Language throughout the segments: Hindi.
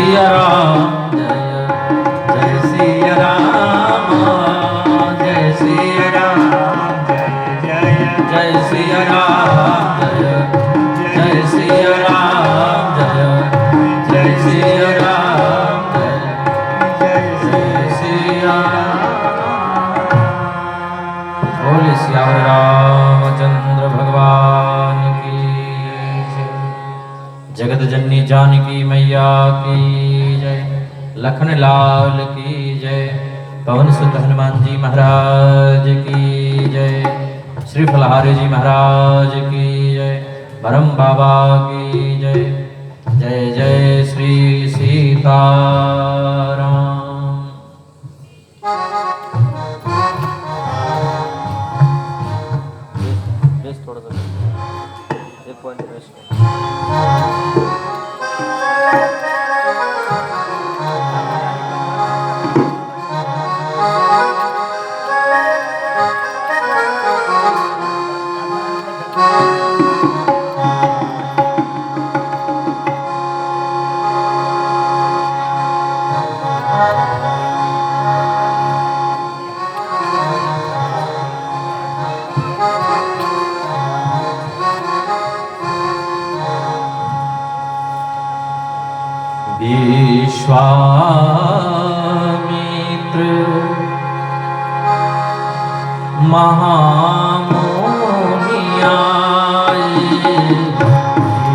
सिया राम जय सिया राम जय सिया राम जय सिया राम जय सिया राम जय सिया राम जय सिया बोले सियावर रामचंद्र भगवान की जगत जननी जानकी मैया की जय। लखन लाल की जय। पवन सुत हनुमान जी महाराज की जय। श्री फलहारी जी महाराज की जय। ब्रह्म बाबा की जय। जय जय श्री सीताराम। थोड़ा सा एक पॉइंट विश्वामित्र महामुनि आए।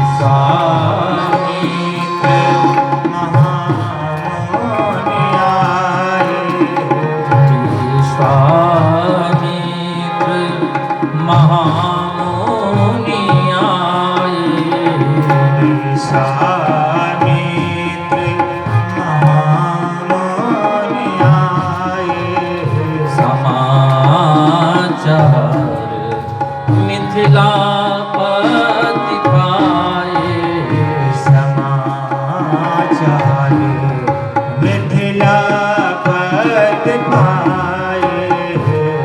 विश्वामित्र महामुनि आए। विश्वामित्र महामुनि आए। मिथिलापति पाए। समाचार मिथिलापति पाए।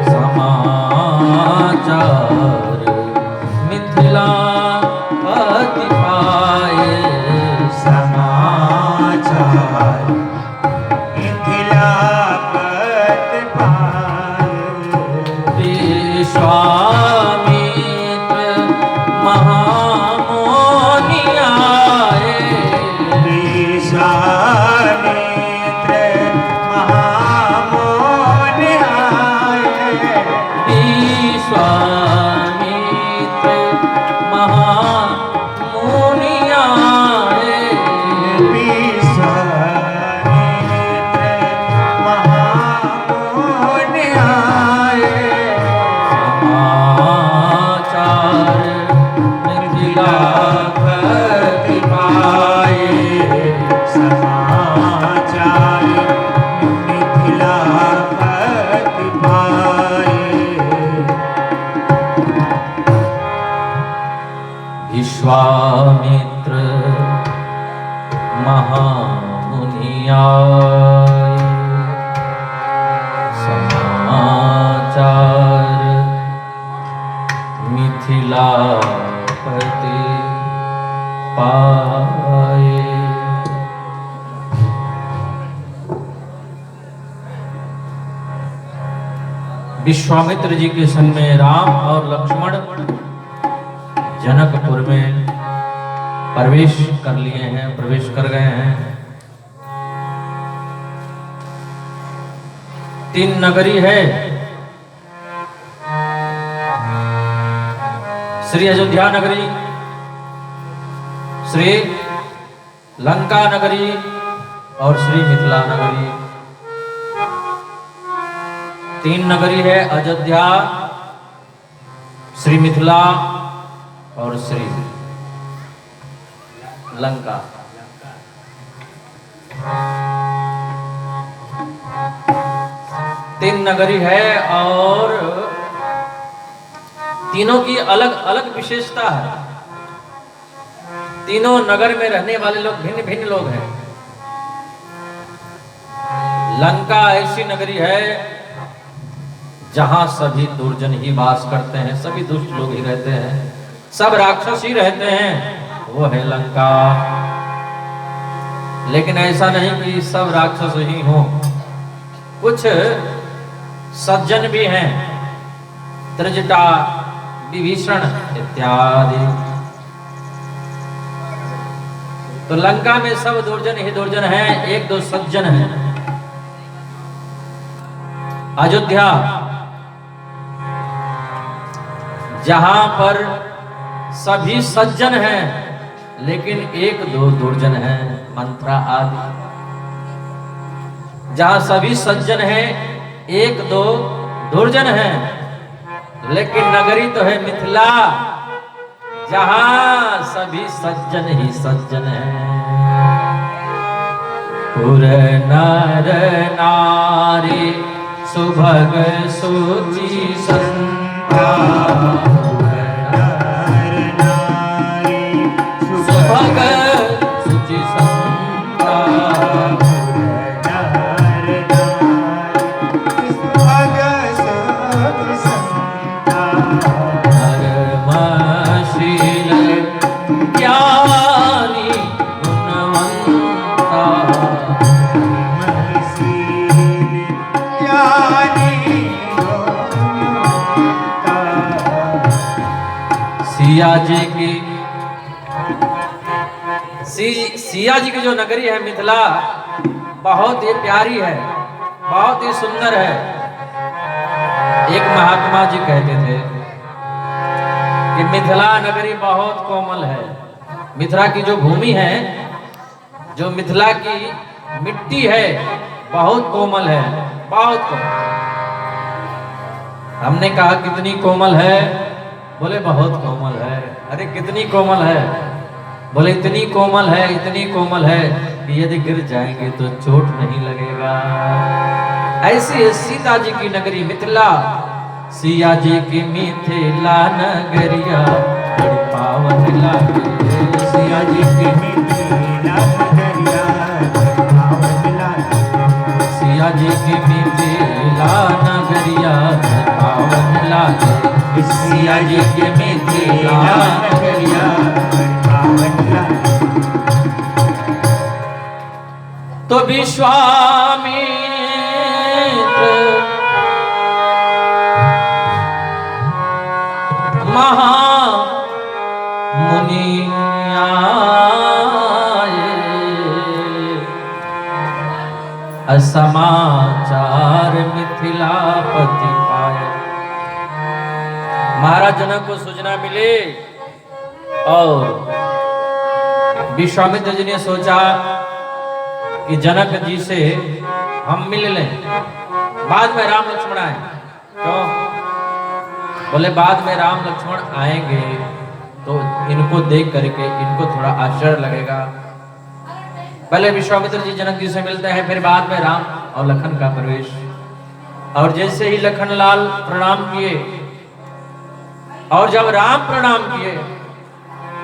समाचार मिथिलापति पाए। समाचार मिथिलापति पाए। विश्वामित्र महामुनि आए। विश्वामित्र महामुनि आए। विश्वामित्र महामुनि आए। विश्वामित्र महामुनि आए। समाचार मिथिलापति पाए। समाचार मिथिलापति पाए। विश्वामित्र महामुनि आए। समाचार मिथिलापति पाए। विश्वामित्र जी के संग में राम और लक्ष्मण जनकपुर में प्रवेश कर लिए हैं, प्रवेश कर गए हैं। 3 नगरी है। श्री अयोध्या नगरी, श्री लंका नगरी और श्री मिथिला नगरी। 3 नगरी है, अयोध्या, श्री मिथिला और श्री लंका। तीन नगरी है और तीनों की अलग अलग विशेषता है। तीनों नगर में रहने वाले लोग भिन्न भिन्न लोग हैं। लंका ऐसी नगरी है जहां सभी दुर्जन ही वास करते हैं, सभी दुष्ट लोग ही रहते हैं, सब राक्षस ही रहते हैं, वो है लंका। लेकिन ऐसा नहीं कि सब राक्षस ही हों, कुछ सज्जन भी हैं, त्रिजटा, विभीषण इत्यादि। तो लंका में सब दुर्जन ही दुर्जन हैं, एक दो सज्जन हैं। अयोध्या जहां पर सभी सज्जन हैं लेकिन एक दो दुर्जन हैं, मंत्रा आदि। जहां सभी सज्जन हैं, एक दो दुर्जन हैं, लेकिन नगरी तो है मिथिला, जहां सभी सज्जन ही सज्जन हैं। पुर नर नारी सुभग सुचि संता, सुभग सुचि संता, धर्मशील ज्ञानी गुणवंता, सिया जी की सिया जी की जो नगरी है मिथिला, बहुत ही प्यारी है, बहुत ही सुंदर है। एक महात्मा जी कहते थे कि मिथिला नगरी बहुत कोमल है। मिथिला की जो भूमि है, जो मिथिला की मिट्टी है, बहुत कोमल है, बहुत कोमल। हमने कहा कितनी कोमल है? बोले बहुत कोमल है। अरे कितनी कोमल है? बोले इतनी कोमल है, इतनी कोमल है कि यदि गिर जाएंगे तो चोट नहीं लगेगा। ऐसी है सीता जी की नगरी मिथिला। सिया जी की मिथिला नगरिया बड़ी पावन लागे, सिया जी की मिथिला नगरिया पावन लागे, सिया जी की मिथिला नगरिया पावन लागे, सिया जी की मिथिला नगरिया पावन लागे। तो विश्वामित्र महामुनि आए, असमाचार मिथिलापति पाए। महाराज जनक को सूचना मिली और विश्वामित्र जी ने सोचा कि जनक जी से हम मिल लें, बाद में राम लक्ष्मण आए। क्यों? बोले बाद में राम लक्ष्मण आएंगे तो इनको देख करके इनको थोड़ा आश्चर्य लगेगा। पहले विश्वामित्र जी जनक जी से मिलते हैं, फिर बाद में राम और लखन का प्रवेश। और जैसे ही लखनलाल प्रणाम किए और जब राम प्रणाम किए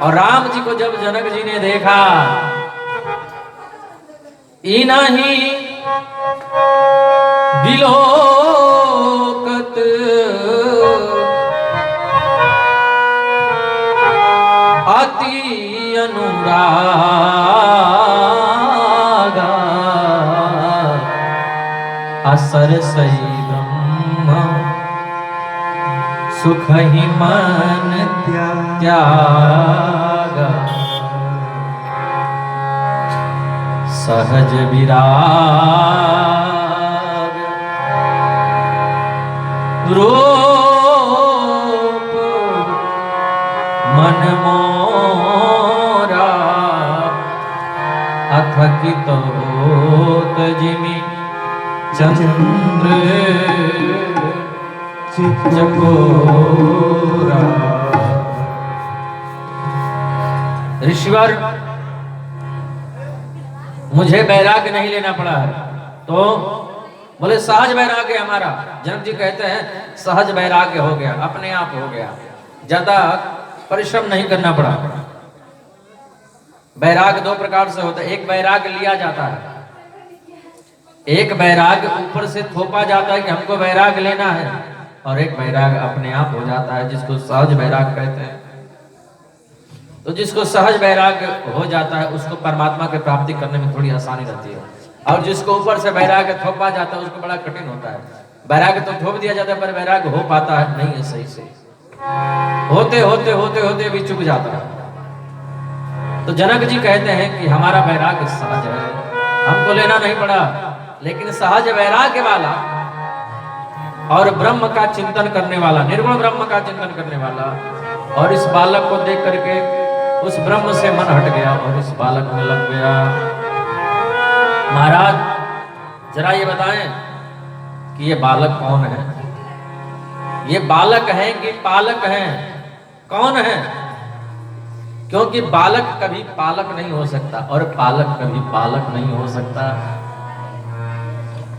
और राम जी को जब जनक जी ने देखा, इनाही बिलोकत अति अनुरागा, असर सई ब्रह्म सुख ही मन त्यागा, सहज विराग रूप मन मोरा, अथकित होत जिमि चंद्र चकोरा। ऋषिवर मुझे वैराग्य नहीं लेना पड़ा है। तो बोले सहज वैराग्य हमारा। जनक जी कहते हैं सहज वैराग्य हो गया, अपने आप हो गया, ज्यादा परिश्रम नहीं करना पड़ा। वैराग्य दो प्रकार से होता है। एक वैराग्य लिया जाता है, एक वैराग्य ऊपर से थोपा जाता है कि हमको वैराग्य लेना है, और एक वैराग्य अपने आप हो जाता है जिसको सहज वैराग्य कहते हैं। तो जिसको सहज वैराग्य हो जाता है उसको परमात्मा की प्राप्ति करने में थोड़ी आसानी रहती है, और जिसको ऊपर से वैराग्य थोपा जाता है उसको बड़ा कठिन होता है। वैराग्य तो थोप दिया जाता है पर वैराग्य हो पाता है नहीं है सही से, होते होते होते होते भी चुक जाता है। तो जनक जी कहते हैं कि हमारा वैराग्य सहज है, हमको लेना नहीं पड़ा, लेकिन सहज वैराग्य वाला और ब्रह्म का चिंतन करने वाला, निर्गुण ब्रह्म का चिंतन करने वाला, और इस बालक को देख करके उस ब्रह्म से मन हट गया और इस बालक में लग गया। महाराज जरा ये बताएं कि ये बालक कौन है? ये बालक है कि पालक है? कौन है? क्योंकि बालक कभी पालक नहीं हो सकता और पालक कभी बालक नहीं हो सकता।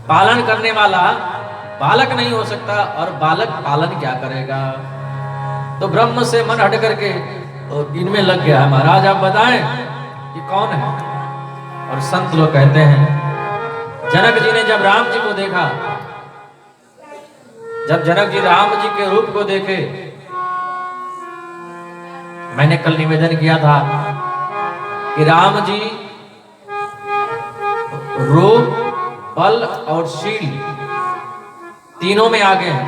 पालन करने वाला बालक नहीं हो सकता और बालक पालन क्या करेगा? तो ब्रह्म से मन हट करके इनमें लग गया है। महाराज आप बताएं ये कौन है? और संत लोग कहते हैं जनक जी ने जब राम जी को देखा, जब जनक जी राम जी के रूप को देखे, मैंने कल निवेदन किया था कि राम जी रूप, बल और शील तीनों में आगे हैं।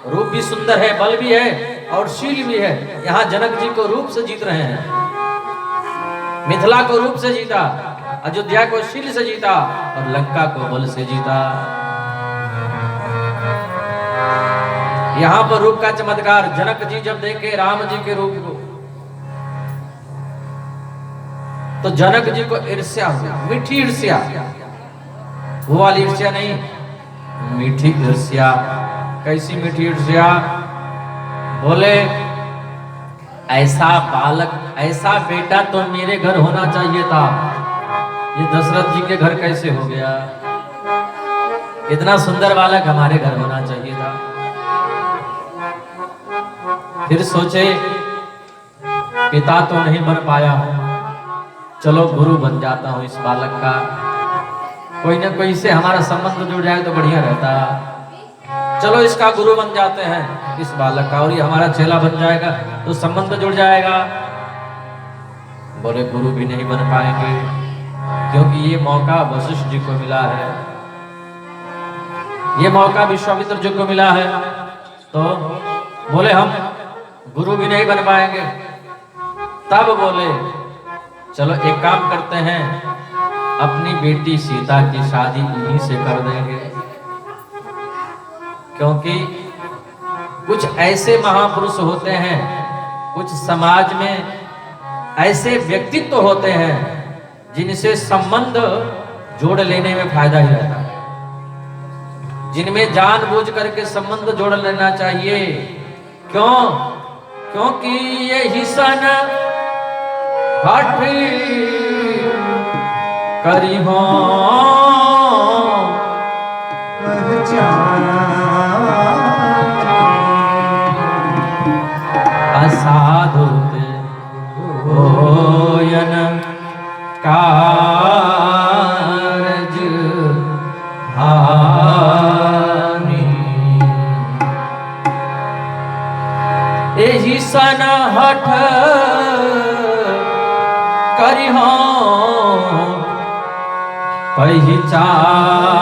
रूप भी सुंदर है, बल भी है और शील भी है। यहां जनक जी को रूप से जीत रहे हैं, मिथिला को रूप से जीता, अयोध्या को शील से जीता और लंका को बल से जीता। यहां पर रूप का चमत्कार जनक जी जब देखे राम जी के रूप को, तो जनक जी को ईर्ष्या हुई, मीठी ईर्ष्या, वो वाली ईर्ष्या नहीं, मीठी ईर्ष्या। कैसी मीठी ईर्ष्या? बोले ऐसा बालक, ऐसा बेटा तो मेरे घर होना चाहिए था, ये दशरथ जी के घर कैसे हो गया? इतना सुंदर बालक हमारे घर होना चाहिए था। फिर सोचे पिता तो नहीं बन पाया हूं, चलो गुरु बन जाता हूं इस बालक का, कोई ना कोई से हमारा संबंध जुड़ जाए तो बढ़िया रहता। चलो इसका गुरु बन जाते हैं इस बालक का, और ये हमारा चेला बन जाएगा तो संबंध जुड़ जाएगा। बोले गुरु भी नहीं बन पाएंगे क्योंकि ये मौका वशिष्ठ जी को मिला है, ये मौका विश्वामित्र जी को मिला है। तो बोले हम गुरु भी नहीं बन पाएंगे। तब बोले चलो एक काम करते हैं, अपनी बेटी सीता की शादी इन्हीं से कर देंगे, क्योंकि कुछ ऐसे महापुरुष होते हैं, कुछ समाज में ऐसे व्यक्तित्व होते हैं जिनसे संबंध जोड़ लेने में फायदा ही रहता है, जिनमें जानबूझ करके संबंध जोड़ लेना चाहिए। क्यों? क्योंकि यही सन हठ करी हो असाधु होयन कारज हानि, एही सन हठ करी हो पहचानी,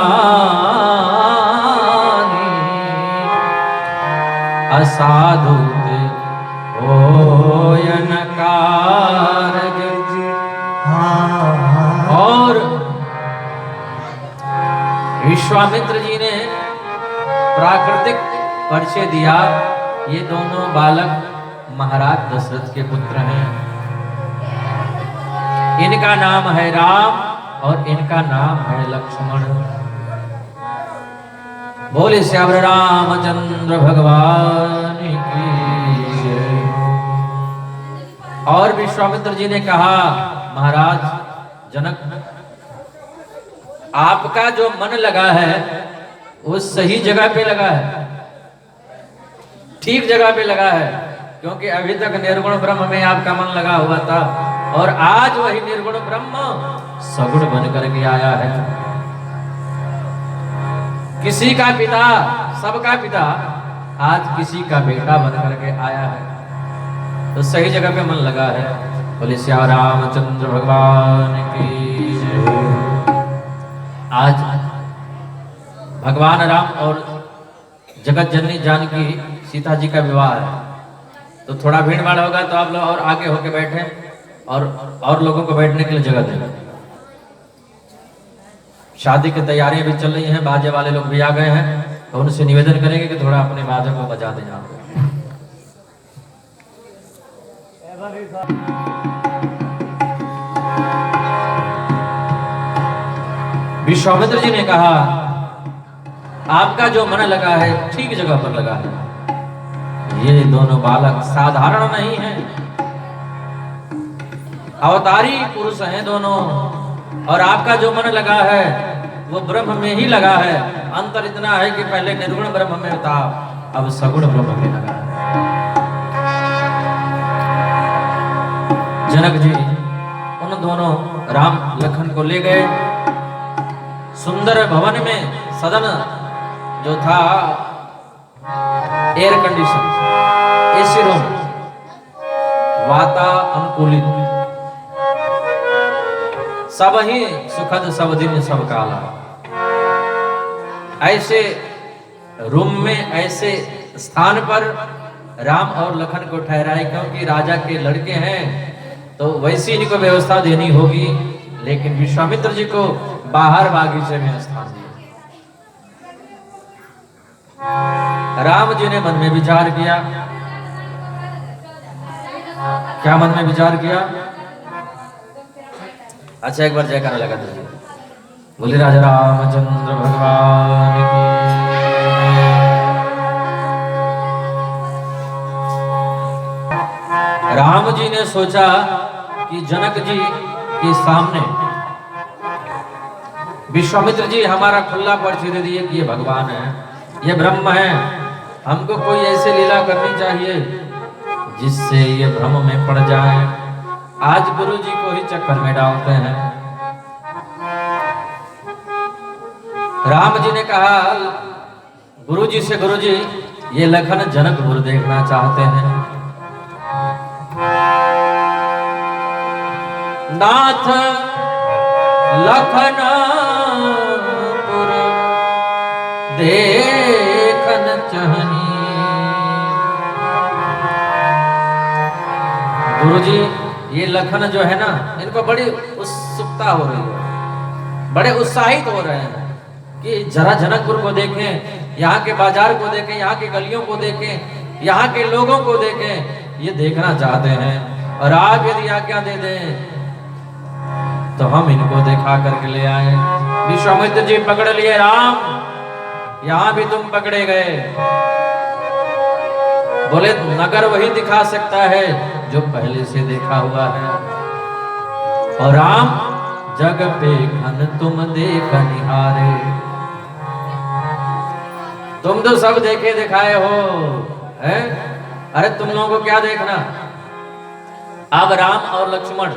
असाधु होयन कारज। और विश्वामित्र जी ने प्राकृतिक परिचय दिया, ये दोनों बालक महाराज दशरथ के पुत्र हैं, इनका नाम है राम और इनका नाम है लक्ष्मण। बोले श्याम रामचंद्र भगवान की। और विश्वामित्र जी ने कहा महाराज जनक, आपका जो मन लगा है वो सही जगह पे लगा है, ठीक जगह पे लगा है, क्योंकि अभी तक निर्गुण ब्रह्म में आपका मन लगा हुआ था और आज वही निर्गुण ब्रह्म सगुण बन करके आया है। किसी का पिता, सबका पिता आज किसी का बेटा बन करके आया है, तो सही जगह पे मन लगा है। बोले श्याम रामचंद्र भगवान की जय। आज भगवान राम और जगत जननी जानकी सीता जी का विवाह है, तो थोड़ा भीड़ भाड़ होगा, तो आप लोग और आगे होके बैठे और लोगों को बैठने के लिए जगह दें। शादी की तैयारियां भी चल रही हैं, बाजे वाले लोग भी आ गए हैं, तो उनसे निवेदन करेंगे कि थोड़ा अपने बाजे को बजा दें। यहाँ विश्वामित्र जी ने कहा, आपका जो मन लगा है ठीक जगह पर लगा है। ये दोनों बालक साधारण नहीं हैं, अवतारी पुरुष हैं दोनों, और आपका जो मन लगा है वो ब्रह्म में ही लगा है। अंतर इतना है कि पहले निर्गुण ब्रह्म में था, अब सगुण ब्रह्म में लगा है। जनक जी उन दोनों राम लखन को ले गए सुंदर भवन में। सदन जो था एयर कंडीशन, एसी रूम, वातानुकूलित, सब ही सुखद सब दिन सब काला। ऐसे रूम में, ऐसे स्थान पर राम और लखन को ठहराए, क्योंकि राजा के लड़के हैं तो वैसी इनको व्यवस्था देनी होगी। लेकिन विश्वामित्र जी को बाहर बागीचे में स्थान दिया। राम जी ने मन में विचार किया। क्या मन में विचार किया? अच्छा, एक बार जयकारा लगा दीजिए। बोले राजा रामचंद्र भगवान की। राम जी ने सोचा कि जनक जी के सामने विश्वामित्र जी हमारा खुला परिचय दे दिए कि ये भगवान है, ये ब्रह्म है। हमको कोई ऐसी लीला करनी चाहिए जिससे ये भ्रम में पड़ जाए। आज गुरु जी को ही चक्कर में डालते हैं। राम जी ने कहा गुरु जी से, गुरु जी ये लखन जनकपुर देखना चाहते हैं। नाथ लखनपुर देखन चाहनी। गुरुजी ये लखन जो है ना, इनको बड़ी उत्सुकता हो रही है, बड़े उत्साहित हो रहे हैं कि जरा जनकपुर को देखें, यहाँ के बाजार को देखें, यहाँ की गलियों को देखें, यहाँ के लोगों को देखें। ये देखना चाहते हैं और आप यदि आज्ञा दे दें तो हम इनको देखा करके ले आए। विश्वामित्र जी पकड़ लिए राम, यहां भी तुम पकड़े गए। बोले नगर वही दिखा सकता है जो पहले से देखा हुआ है। और राम जग पे घन तुम देख निहारे। तुम तो सब देखे दिखाए हो, हैं? अरे तुम लोगों को क्या देखना। अब राम और लक्ष्मण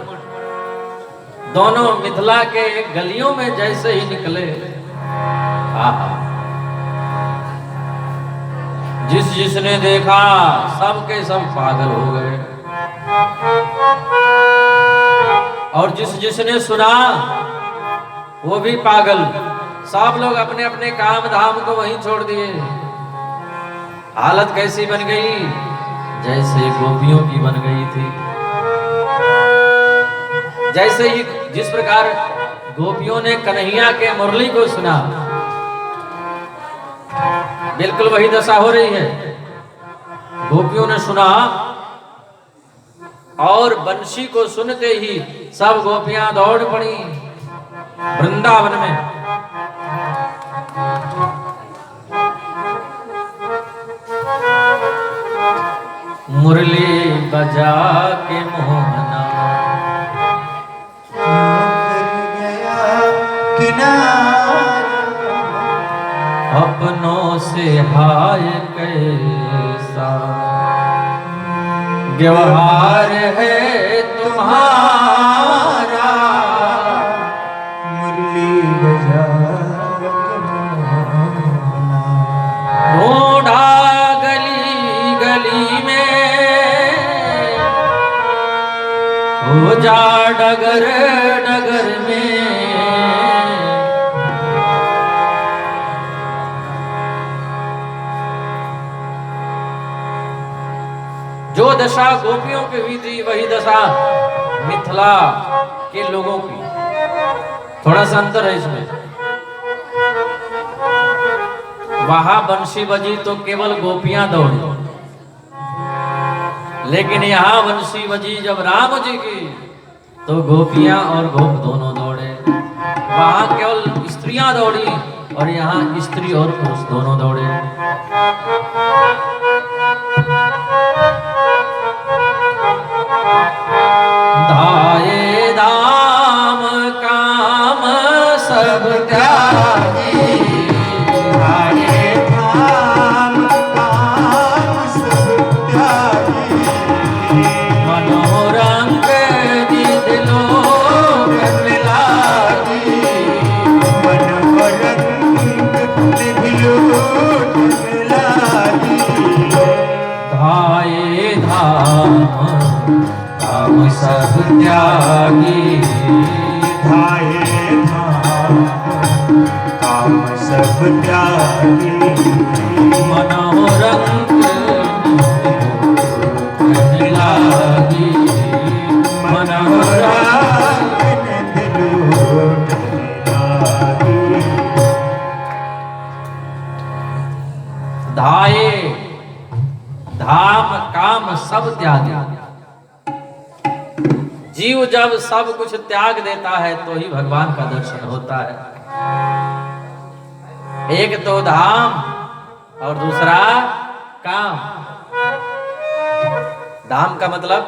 दोनों मिथिला के गलियों में जैसे ही निकले, आहा, जिसने देखा सब के सब पागल हो गए, और जिसने सुना वो भी पागल। सब लोग अपने अपने काम धाम को वहीं छोड़ दिए। हालत कैसी बन गई? जैसे गोपियों की बन गई थी। जैसे ही जिस प्रकार गोपियों ने कन्हैया के मुरली को सुना, बिल्कुल वही दशा हो रही है। गोपियों ने सुना और बंशी को सुनते ही सब गोपियां दौड़ पड़ी वृंदावन में। मुरली बजा के मोहना अपनों से हाय कैसा व्यवहार है तुम्हारा। मुरली बजा ढूंढा गली गली में, जा डगर डगर में जो दशा गोपियों की हुई थी वही दशा मिथिला के लोगों की। थोड़ा सा अंतर है इसमें। वहां बंशी बजी तो केवल गोपियां दौड़ी, लेकिन यहाँ बंशी बजी जब राम जी की तो गोपियां और गोप दोनों दौड़े। वहां केवल स्त्रियां दौड़ी और यहाँ स्त्री और पुरुष दोनों दौड़े। धाये दाम काम सब त्यागी, धाये दाम काम सब त्यागी, मनोरंग जित लोक मिलागी, मनोरंग निधि लोक मिलागी। धाये धाम काम सब त्यागी, धाये धाम काम सब त्यागी, मनोरंग लागी, मनोरंग निधि लोक मिलागी। धाये धाम काम सब त्यागी। जीव जब सब कुछ त्याग देता है तो ही भगवान का दर्शन होता है। एक तो धाम और दूसरा काम। धाम का मतलब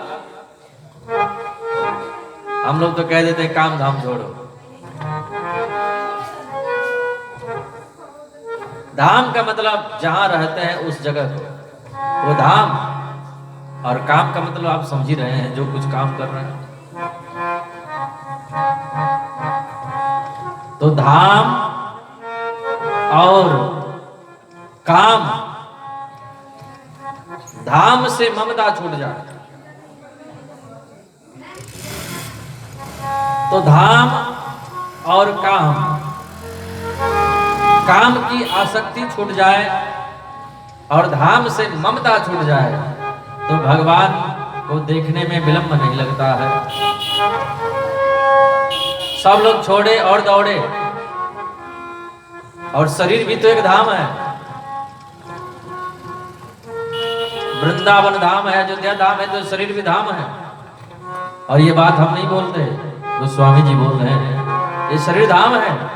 हम लोग तो कह देते हैं काम धाम छोड़ो। धाम का मतलब जहां रहते हैं उस जगह को वो धाम, और काम का मतलब आप समझ ही रहे हैं जो कुछ काम कर रहे हैं। तो धाम और काम, धाम से ममता छूट जाए तो धाम और काम की आसक्ति छूट जाए और धाम से ममता छूट जाए तो भगवान को देखने में विलंब नहीं लगता है। सब लोग छोड़े और दौड़े, और शरीर भी तो एक धाम है। वृंदावन धाम है, अयोध्या धाम है, तो शरीर भी धाम है। और ये बात हम नहीं बोलते, गोस्वामी जी बोल रहे हैं, ये शरीर धाम है।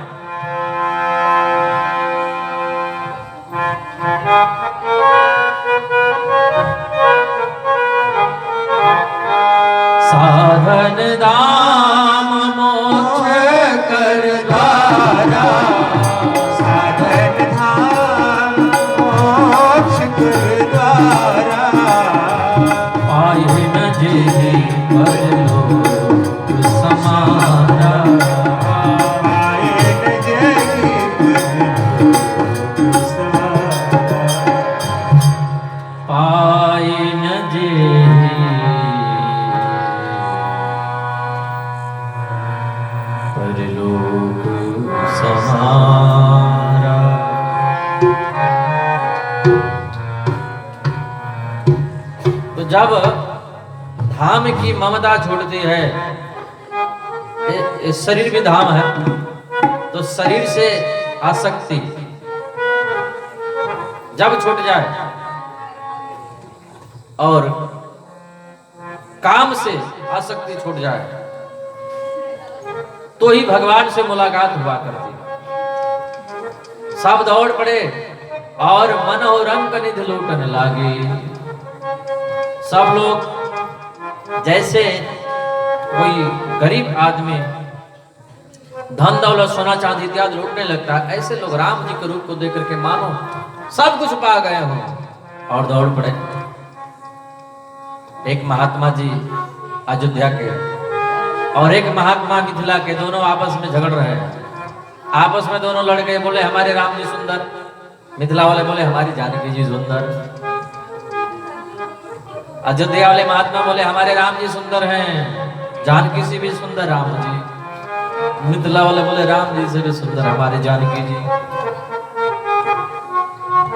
साधन दाम मोक्ष कर द्वारा, साधन धाम मोक्ष कर द्वारा, पाए न जे परलोक समारा, पाए न जे परलोक समारा, पाए न जे परलोक समारा। तो जब धाम की ममता छूटती है, इस शरीर भी धाम है, तो शरीर से आसक्ति जब छूट जाए और काम से आसक्ति छूट जाए तो ही भगवान से मुलाकात हुआ करती। सब दौड़ पड़े और मनोरंग निधि लूटन लागे। सब लोग जैसे कोई गरीब आदमी धन दौलत सोना चांदी इत्यादि लूटने लगता है, ऐसे लोग राम जी के रूप को देख करके मानो सब कुछ पा गए हों और दौड़ पड़े। एक महात्मा जी अयोध्या के और एक महात्मा मिथिला के, दोनों आपस में झगड़ रहे हैं। आपस में दोनों लड़के बोले हमारे राम जी सुंदर, मिथिला वाले बोले हमारी जानकी जी सुंदर। अयोध्या वाले महात्मा बोले हमारे राम जी सुंदर हैं, जानकी से भी सुंदर राम जी। मिथिला वाले बोले राम जी से भी सुंदर हमारे जानकी जी।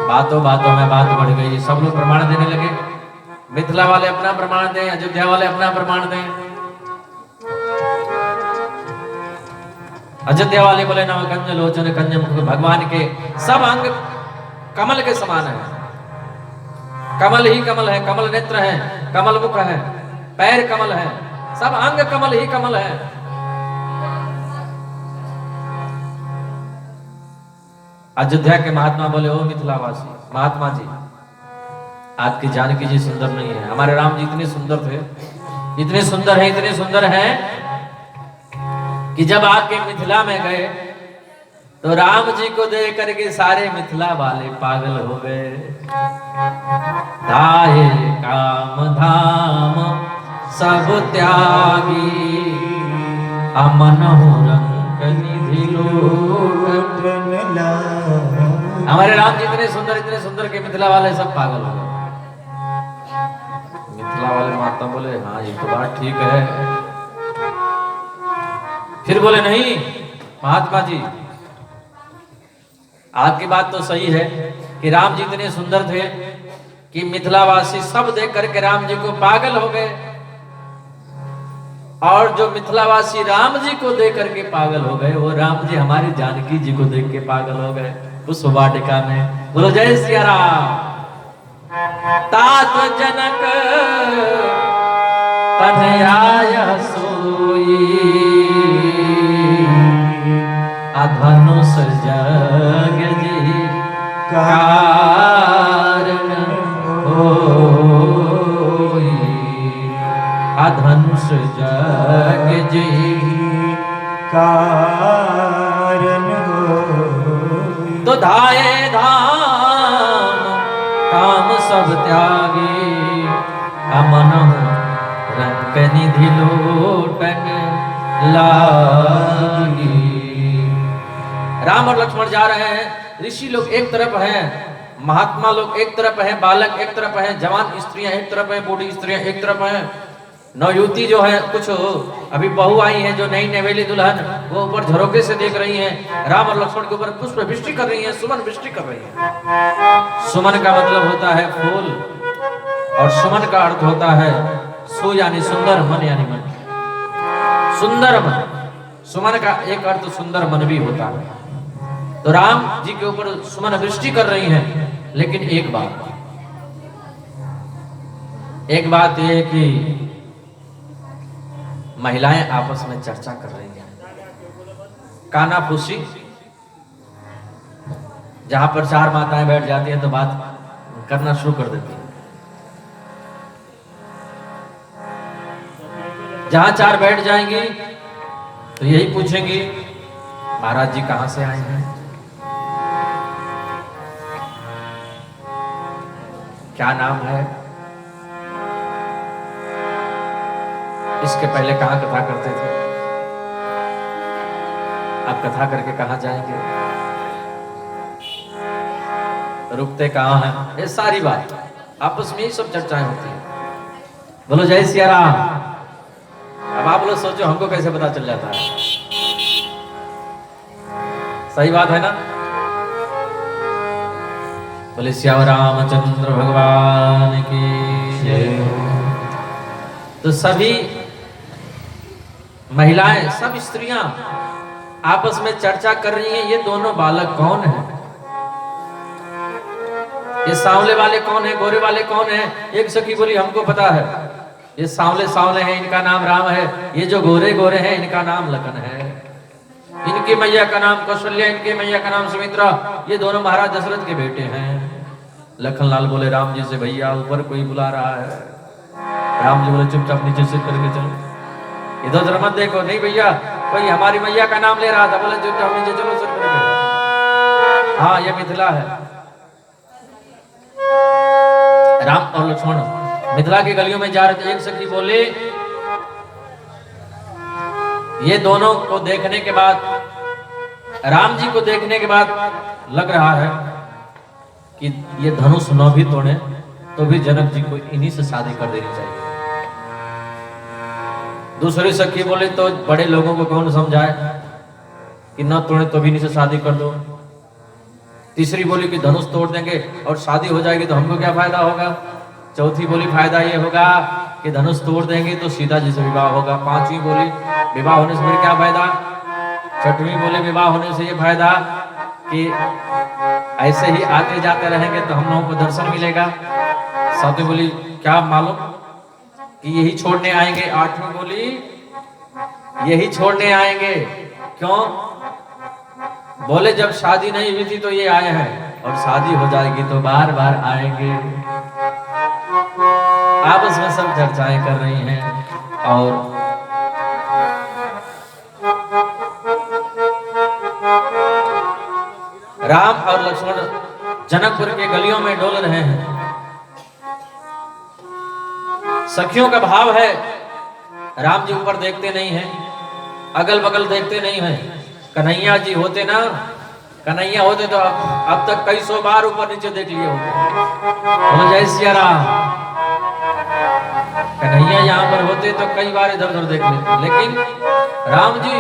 बातों बातों में बात बढ़ गई, सब लोग प्रमाण देने लगे। मिथिला वाले अपना प्रमाण दें, अयोध्या वाले अपना प्रमाण दें। अयोध्या वाले बोले नव कंज लोचन कंज मुख, भगवान के सब अंग कमल के समान है। कमल ही कमल है, कमल नेत्र है, कमल मुख है, पैर कमल है, सब अंग कमल ही कमल है। अयोध्या के महात्मा बोले ओ मिथिलावासी महात्मा जी, आपकी जानकी जी सुंदर नहीं है, हमारे राम जी इतने सुंदर थे, इतने सुंदर हैं, इतने सुंदर हैं कि जब आके मिथिला में गए तो राम जी को देख करके सारे मिथिला वाले पागल हो गए। धाये काम धाम सब त्यागी, अमन हो रंग निधि लोट। हमारे राम जी इतने सुंदर के मिथिला वाले सब पागल हो गए। मिथिला वाले माता बोले हाँ ये तो बात ठीक है। फिर बोले नहीं महात्मा जी, आपकी बात तो सही है कि राम जी इतने सुंदर थे कि मिथिलावासी सब देख करके राम जी को पागल हो गए, और जो मिथिलावासी राम जी को देख करके पागल हो गए वो राम जी हमारी जानकी जी को देख के पागल हो गए उस वाटिका में। बोलो जय सिया राम। तात जनक तनयाय सोई, अधनुष जग जी कारण होई, अधनुष जग जी कारण होई। तो धाये धाम काम सब त्यागी, अमन रंग निधि लोटन लागी। राम और लक्ष्मण जा रहे हैं, ऋषि लोग एक तरफ हैं, महात्मा लोग एक तरफ हैं, बालक एक तरफ हैं, जवान स्त्रियां एक तरफ हैं, बूढ़ी स्त्रियां एक तरफ हैं, नवयुवती जो है कुछ अभी बहू आई है जो नई नवेली दुल्हन, वो ऊपर झरोके से देख रही हैं। राम और लक्ष्मण के ऊपर पुष्प वृष्टि कर रही हैं, सुमन वृष्टि कर रही हैं। सुमन का मतलब होता है फूल, और सुमन का अर्थ होता है सु यानी सुंदर, मन यानी मन, सुंदर मन। सुमन का एक अर्थ सुंदर मन भी होता है। तो राम जी के ऊपर सुमन वृष्टि कर रही हैं, लेकिन एक बात यह कि महिलाएं आपस में चर्चा कर रही हैं, कानाफूसी। जहां पर चार माताएं बैठ जाती हैं तो बात करना शुरू कर देती हैं। जहां चार बैठ जाएंगी तो यही पूछेंगी महाराज जी कहां से आए हैं, क्या नाम है, इसके पहले कहां कथा करते थे, अब कथा करके कहां जाएंगे, रुकते कहां हैं, ये सारी बात आपस में ही सब चर्चाएं होती हैं। बोलो जय सिया राम। अब आप लोग सोचो हमको कैसे पता चल जाता है, सही बात है ना। बोले सिया रामचंद्र भगवान की जय। तो सभी महिलाएं, सब स्त्रियां आपस में चर्चा कर रही हैं ये दोनों बालक कौन हैं, ये सांवले वाले कौन है, गोरे वाले कौन है। एक सखी बोली हमको पता है, ये सांवले सांवले हैं इनका नाम राम है, ये जो गोरे गोरे हैं इनका नाम लखन है, इनकी मैया का नाम कौशल्या, इनके मैया का नाम सुमित्रा, ये दोनों महाराज दशरथ के बेटे हैं। लखनलाल बोले राम जी से भैया ऊपर कोई बुला रहा है। राम जी बोले चुपचाप नीचे सिर करके चलो, इधर उधर मत देखो। नहीं भैया कोई हमारी मैया का नाम ले रहा था। बोले चुपचाप नीचे चलो सिर करके। हाँ ये मिथिला है। राम और लक्ष्मण मिथिला की गलियों में जा रहे थे। एक सखी बोले ये दोनों को देखने के बाद, राम जी को देखने के बाद लग रहा है कि ये धनुष न भी तोड़े तो भी जनक जी को इन्हीं से शादी कर देनी चाहिए। दूसरी सखी बोले तो बड़े लोगों को कौन समझाए कि न तोड़े तो भी नहीं से शादी कर दो। तीसरी बोली कि धनुष तोड़ देंगे और शादी हो जाएगी तो हमको क्या फायदा होगा। चौथी बोली फायदा ये होगा कि धनुष तोड़ देंगे तो सीता जी से विवाह होगा। पांचवी बोली विवाह होने से फिर क्या फायदा। छठवीं बोली विवाह होने से ये फायदा कि ऐसे ही आते जाते रहेंगे तो हम लोगों को दर्शन मिलेगा। सातवीं बोली क्या मालूम कि यही छोड़ने आएंगे। आठवीं बोली यही छोड़ने आएंगे। क्यों बोले जब शादी नहीं हुई थी तो ये आए हैं और शादी हो जाएगी तो बार बार आएंगे। आपस में सब चर्चाएं कर रही हैं। और राम और लक्ष्मण जनकपुर के गलियों में डोल रहे हैं। सखियों का भाव है राम जी ऊपर देखते नहीं हैं, अगल बगल देखते नहीं हैं। कन्हैया जी होते ना, कन्हैया होते तो अब तक कई सौ बार ऊपर नीचे देख लिए होते। जय सिया राम। कन्हैया यहाँ पर होते तो कई बार इधर उधर देख लेते, लेकिन राम जी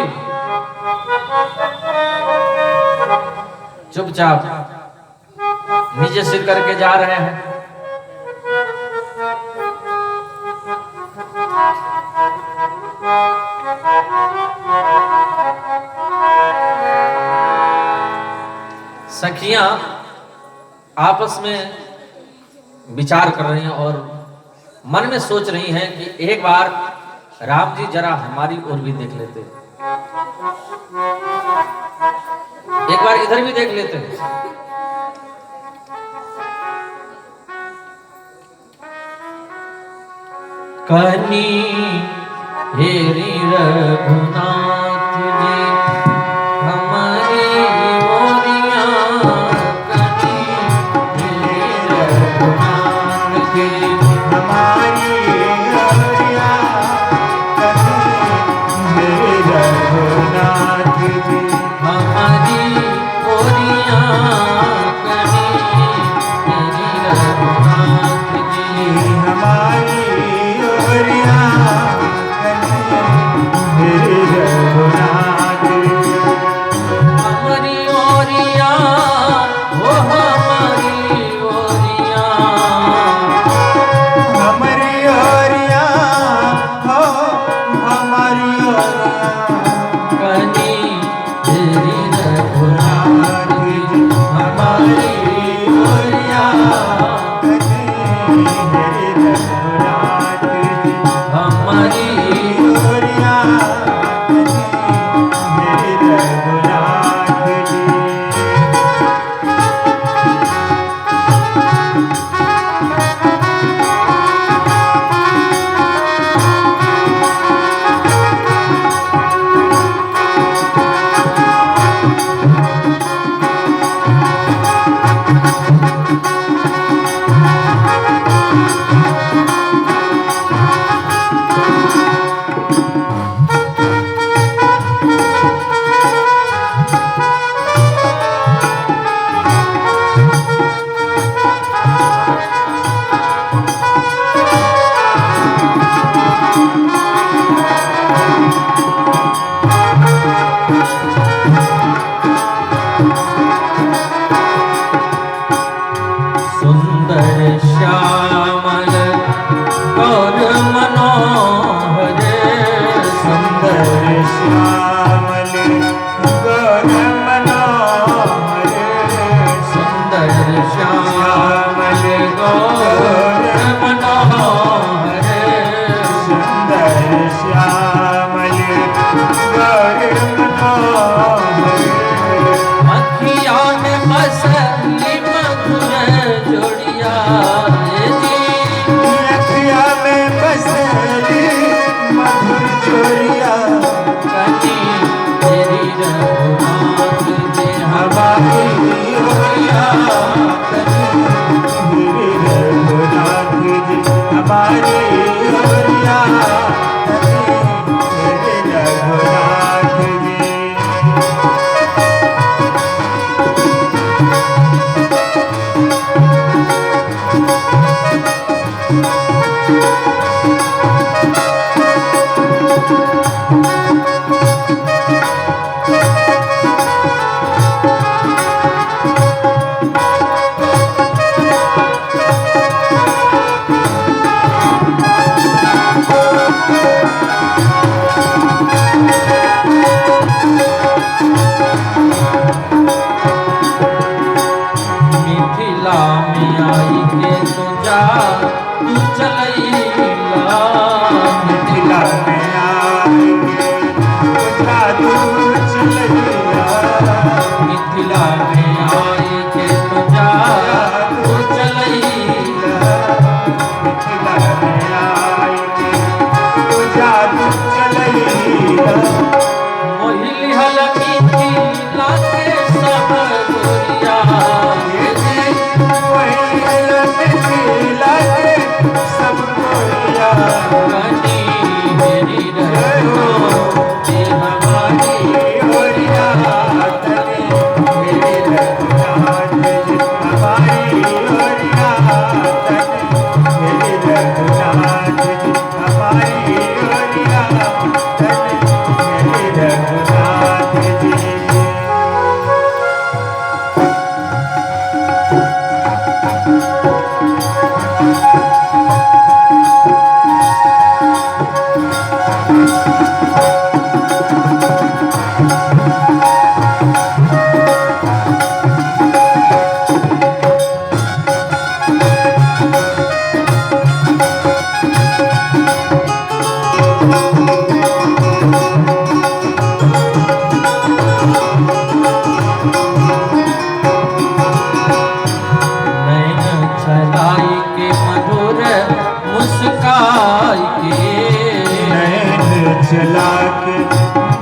चुपचाप नीचे सिर करके जा रहे हैं। सखियां आपस में विचार कर रही हैं और मन में सोच रही हैं कि एक बार राम जी जरा हमारी ओर भी देख लेते, एक बार इधर भी देख लेते। कनी हेरी रघुनाथ जी हमारी मोरिया, कनी हेरी रघुनाथ जी हमारी मोरिया, कनी हेरी रघुनाथ जी हमारी मोरिया, कनी हेरी रघुनाथ जी हमारी मोरिया, कनी हेरी रघुनाथ जी हमारी ओरिया, वो हमारी ओरिया, हमारी ओरिया, हो हमारी ओरिया, कनी हेरी रघुनाथ जी हमारी ओरिया, कनी हेरी रघुनाथ जी हमारी ओरिया, कनी हेरी रघुनाथ जी सुंदर श्यामल गौर मनोहर, सुंदर श्यामल गौर मनोहर, सुंदर श्यामल गौर मनोहर, सुंदर श्यामल गौर मनोहर, मखिया में मसली मधुर जोड़िया जी, अखिया में बसली मधुर चोरिया, कनी हेरी रघुनाथ जी हमारी ओरिया, कनी हेरी रघुनाथ जी हमारी ओरिया, कनी हेरी रघुनाथ जी मिथिला में आई के तो जा तो चलैला मिथिला में आई के तो जादू चलैला मोहिली हल मिथिला के सब गोरिया मिथिला के सब गोरिया कनी मेरी रहो ये हमारी गोरिया तने मेरे रघुनाथ जी हमारी गोरिया तने मेरे रघुनाथ जी हमारी गोरिया तने मेरे रघुनाथ जी नैन चलाई के मधुर मुस्काई के नैन चला के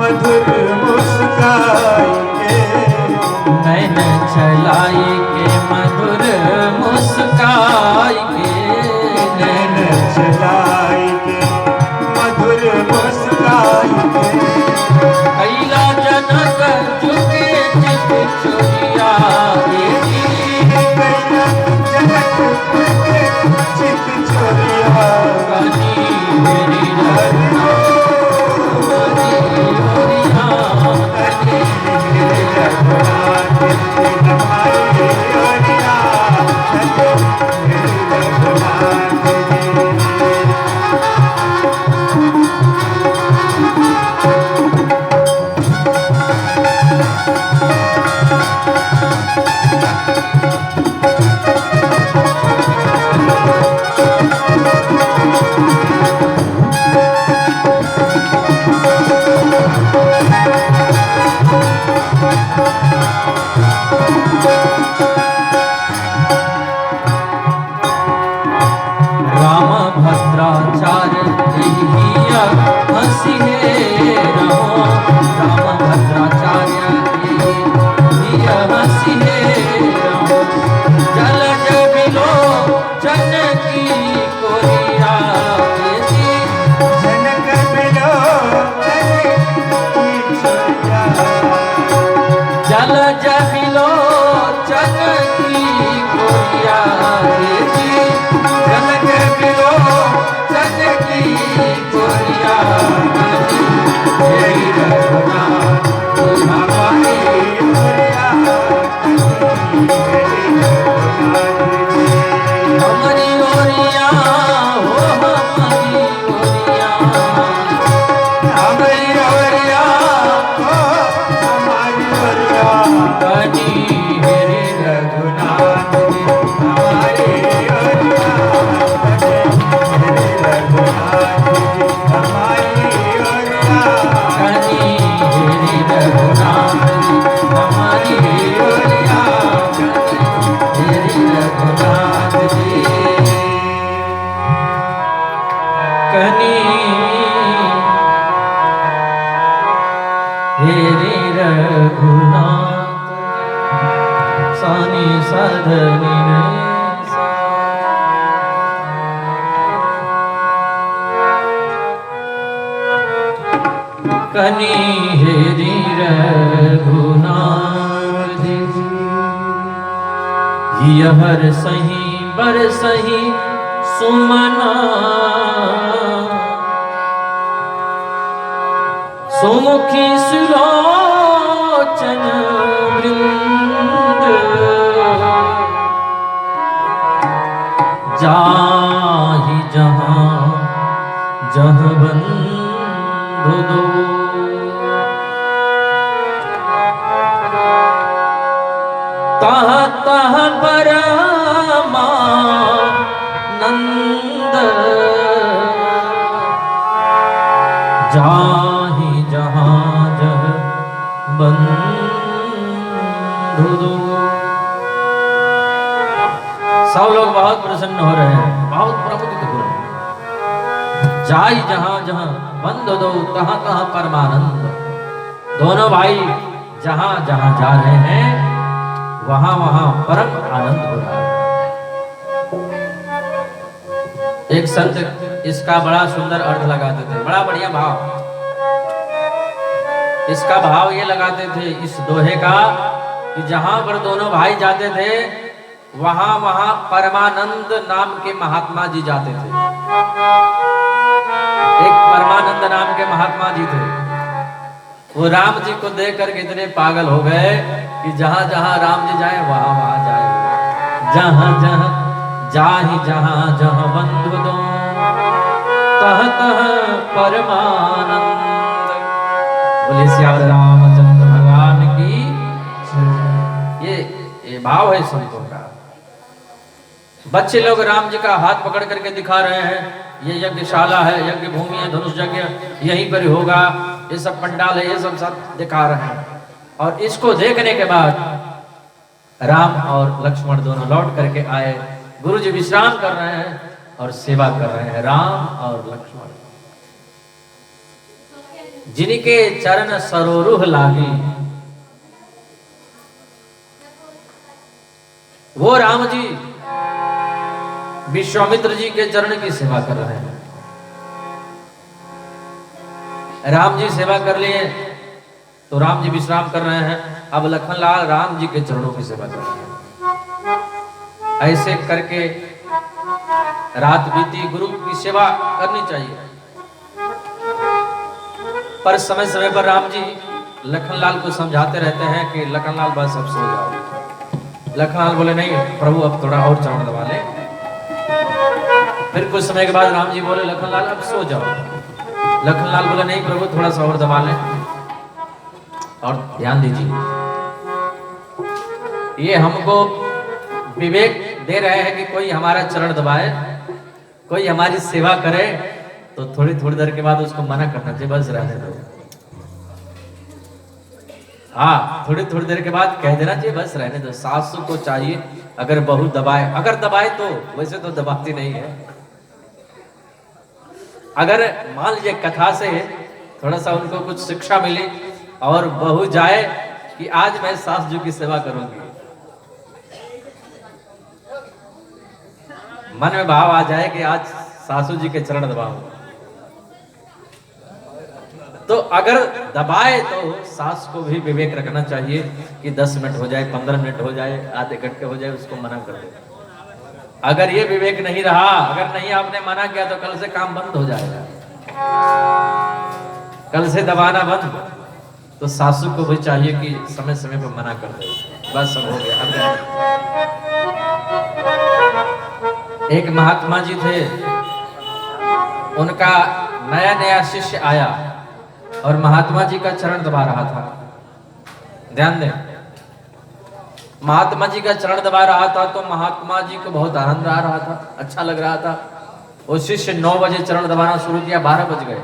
मधुर मुस्काई के नैन चलाई के मधुर मुस्काई के नैन चलाई के मधुर मुस्काई के कैला जनक झुके चित चोरिया कैला जनक के चित छोरिया कनी मेरी रघुनाथ मेरे रघुनाथ जी हमारे गोरिया मेरे रघुनाथ जी राम भद्राचार्य हिया हंसी हे रहो राम भद्राचार्य हिया हंसी हे रहो जल जबिलो जनकी कोरिया जी जनक मिलो की छोरिया जल जबिलो जनकी कोरिया जी जनक बिलो जनकी कोरिया मेरी रघुनाथ हमारी गोरिया हमारी ओरिया हो हमारी ओरिया हमारी गोरिया हमारी गोरिया कनी मेरे रघुनाथ जी हमारे गोरिया मेरे रघुनाथ जी हमारी गोरिया कनी मेरे रघुनाथ जी हमारी ओरिया मेरे रघुनाथ जी कनी हेरे रघुनाथ सानी सदनी रे सा। कनी हेरी रघुनाथ हर सही बर सही सुमना सुमुखी सुलोचन वृंद जाहि जहाँ जह बंधु दो तह तह परमानंद जाहि जहाँ जह बंधु बंधु दो। सब लोग बहुत प्रसन्न हो रहे हैं, बहुत प्रमुदित हो रहे हैं। जाई जहां जहां बंधु दो, तहां तहां परमानंद। दोनों भाई जहां जहां जा रहे हैं वहां वहां परम आनंद हो रहा है। एक संत इसका बड़ा सुंदर अर्थ लगाते थे, बड़ा बढ़िया भाव। इसका भाव ये लगाते थे इस दोहे का कि जहां पर दोनों भाई जाते थे वहां वहां परमानंद नाम के महात्मा जी जाते थे। एक परमानंद नाम के महात्मा जी थे, वो राम जी को देख करके इतने पागल हो गए कि जहां जहां राम जी जाए वहां वहां जाए। जहां जहां जाहि जहां जहां बंधु दो, तह तह परमानंद। बोले श्याम रामचंद्र भगवान की। ये भाव है संतों का। बच्चे लोग राम जी का हाथ पकड़ करके दिखा रहे हैं, ये यज्ञशाला है, यज्ञ भूमि है, धनुष यज्ञ यहीं पर होगा, ये सब पंडाल है, ये सब दिखा रहे हैं। और इसको देखने के बाद राम और लक्ष्मण दोनों लौट करके आए। गुरु जी विश्राम कर रहे हैं और सेवा कर रहे हैं, राम और लक्ष्मण। जिनके चरण सरोरुह लागी, वो राम जी विश्वामित्र जी के चरण की सेवा कर रहे हैं। राम जी सेवा कर लिए तो राम जी विश्राम कर रहे हैं। अब लखनलाल राम जी के चरणों की सेवा कर रहे हैं। ऐसे करके रात बीती। गुरु की सेवा करनी चाहिए, पर समय समय पर राम जी लखनलाल को समझाते रहते हैं कि लखनलाल बस अब सो जाओ। लखनलाल बोले नहीं प्रभु अब थोड़ा और चरण दबा ले। फिर कुछ समय के बाद राम जी बोले लखनलाल अब सो जाओ। लखनलाल बोले नहीं प्रभु थोड़ा सा और दबा ले। और ध्यान दीजिए, ये हमको विवेक दे रहे हैं कि कोई हमारा चरण दबाए, कोई हमारी सेवा करे तो थोड़ी थोड़ी देर के बाद उसको मना करना चाहिए, बस रहने दो। हाँ, थोड़ी थोड़ी देर के बाद कह देना चाहिए बस रहने दो। सासू को चाहिए अगर बहू दबाए, अगर दबाए तो, वैसे तो दबाती नहीं है। अगर मान लीजिए कथा से थोड़ा सा उनको कुछ शिक्षा मिली और बहू जाए कि आज मैं सास जी की सेवा करूंगी, मन में भाव आ जाए कि आज सासू जी के चरण दबाऊंगा, तो अगर दबाए तो सास को भी विवेक रखना चाहिए कि 10 मिनट हो जाए, 15 मिनट हो जाए, आधे घंटे हो जाए, उसको मना कर दे। अगर ये विवेक नहीं रहा, अगर नहीं आपने मना किया तो कल से काम बंद हो जाएगा। कल से दबाना बंद। तो सासू को भी चाहिए कि समय समय पर मना कर दे। बस सब हो गया। एक महात्मा जी थे, उनका नया नया शिष्य आया और महात्मा जी का चरण दबा रहा था। ध्यान दें, महात्मा जी का चरण दबा रहा था तो महात्मा जी को बहुत आनंद आ रहा था, अच्छा लग रहा था। वो शिष्य 9 बजे चरण दबाना शुरू किया, 12 बज गए।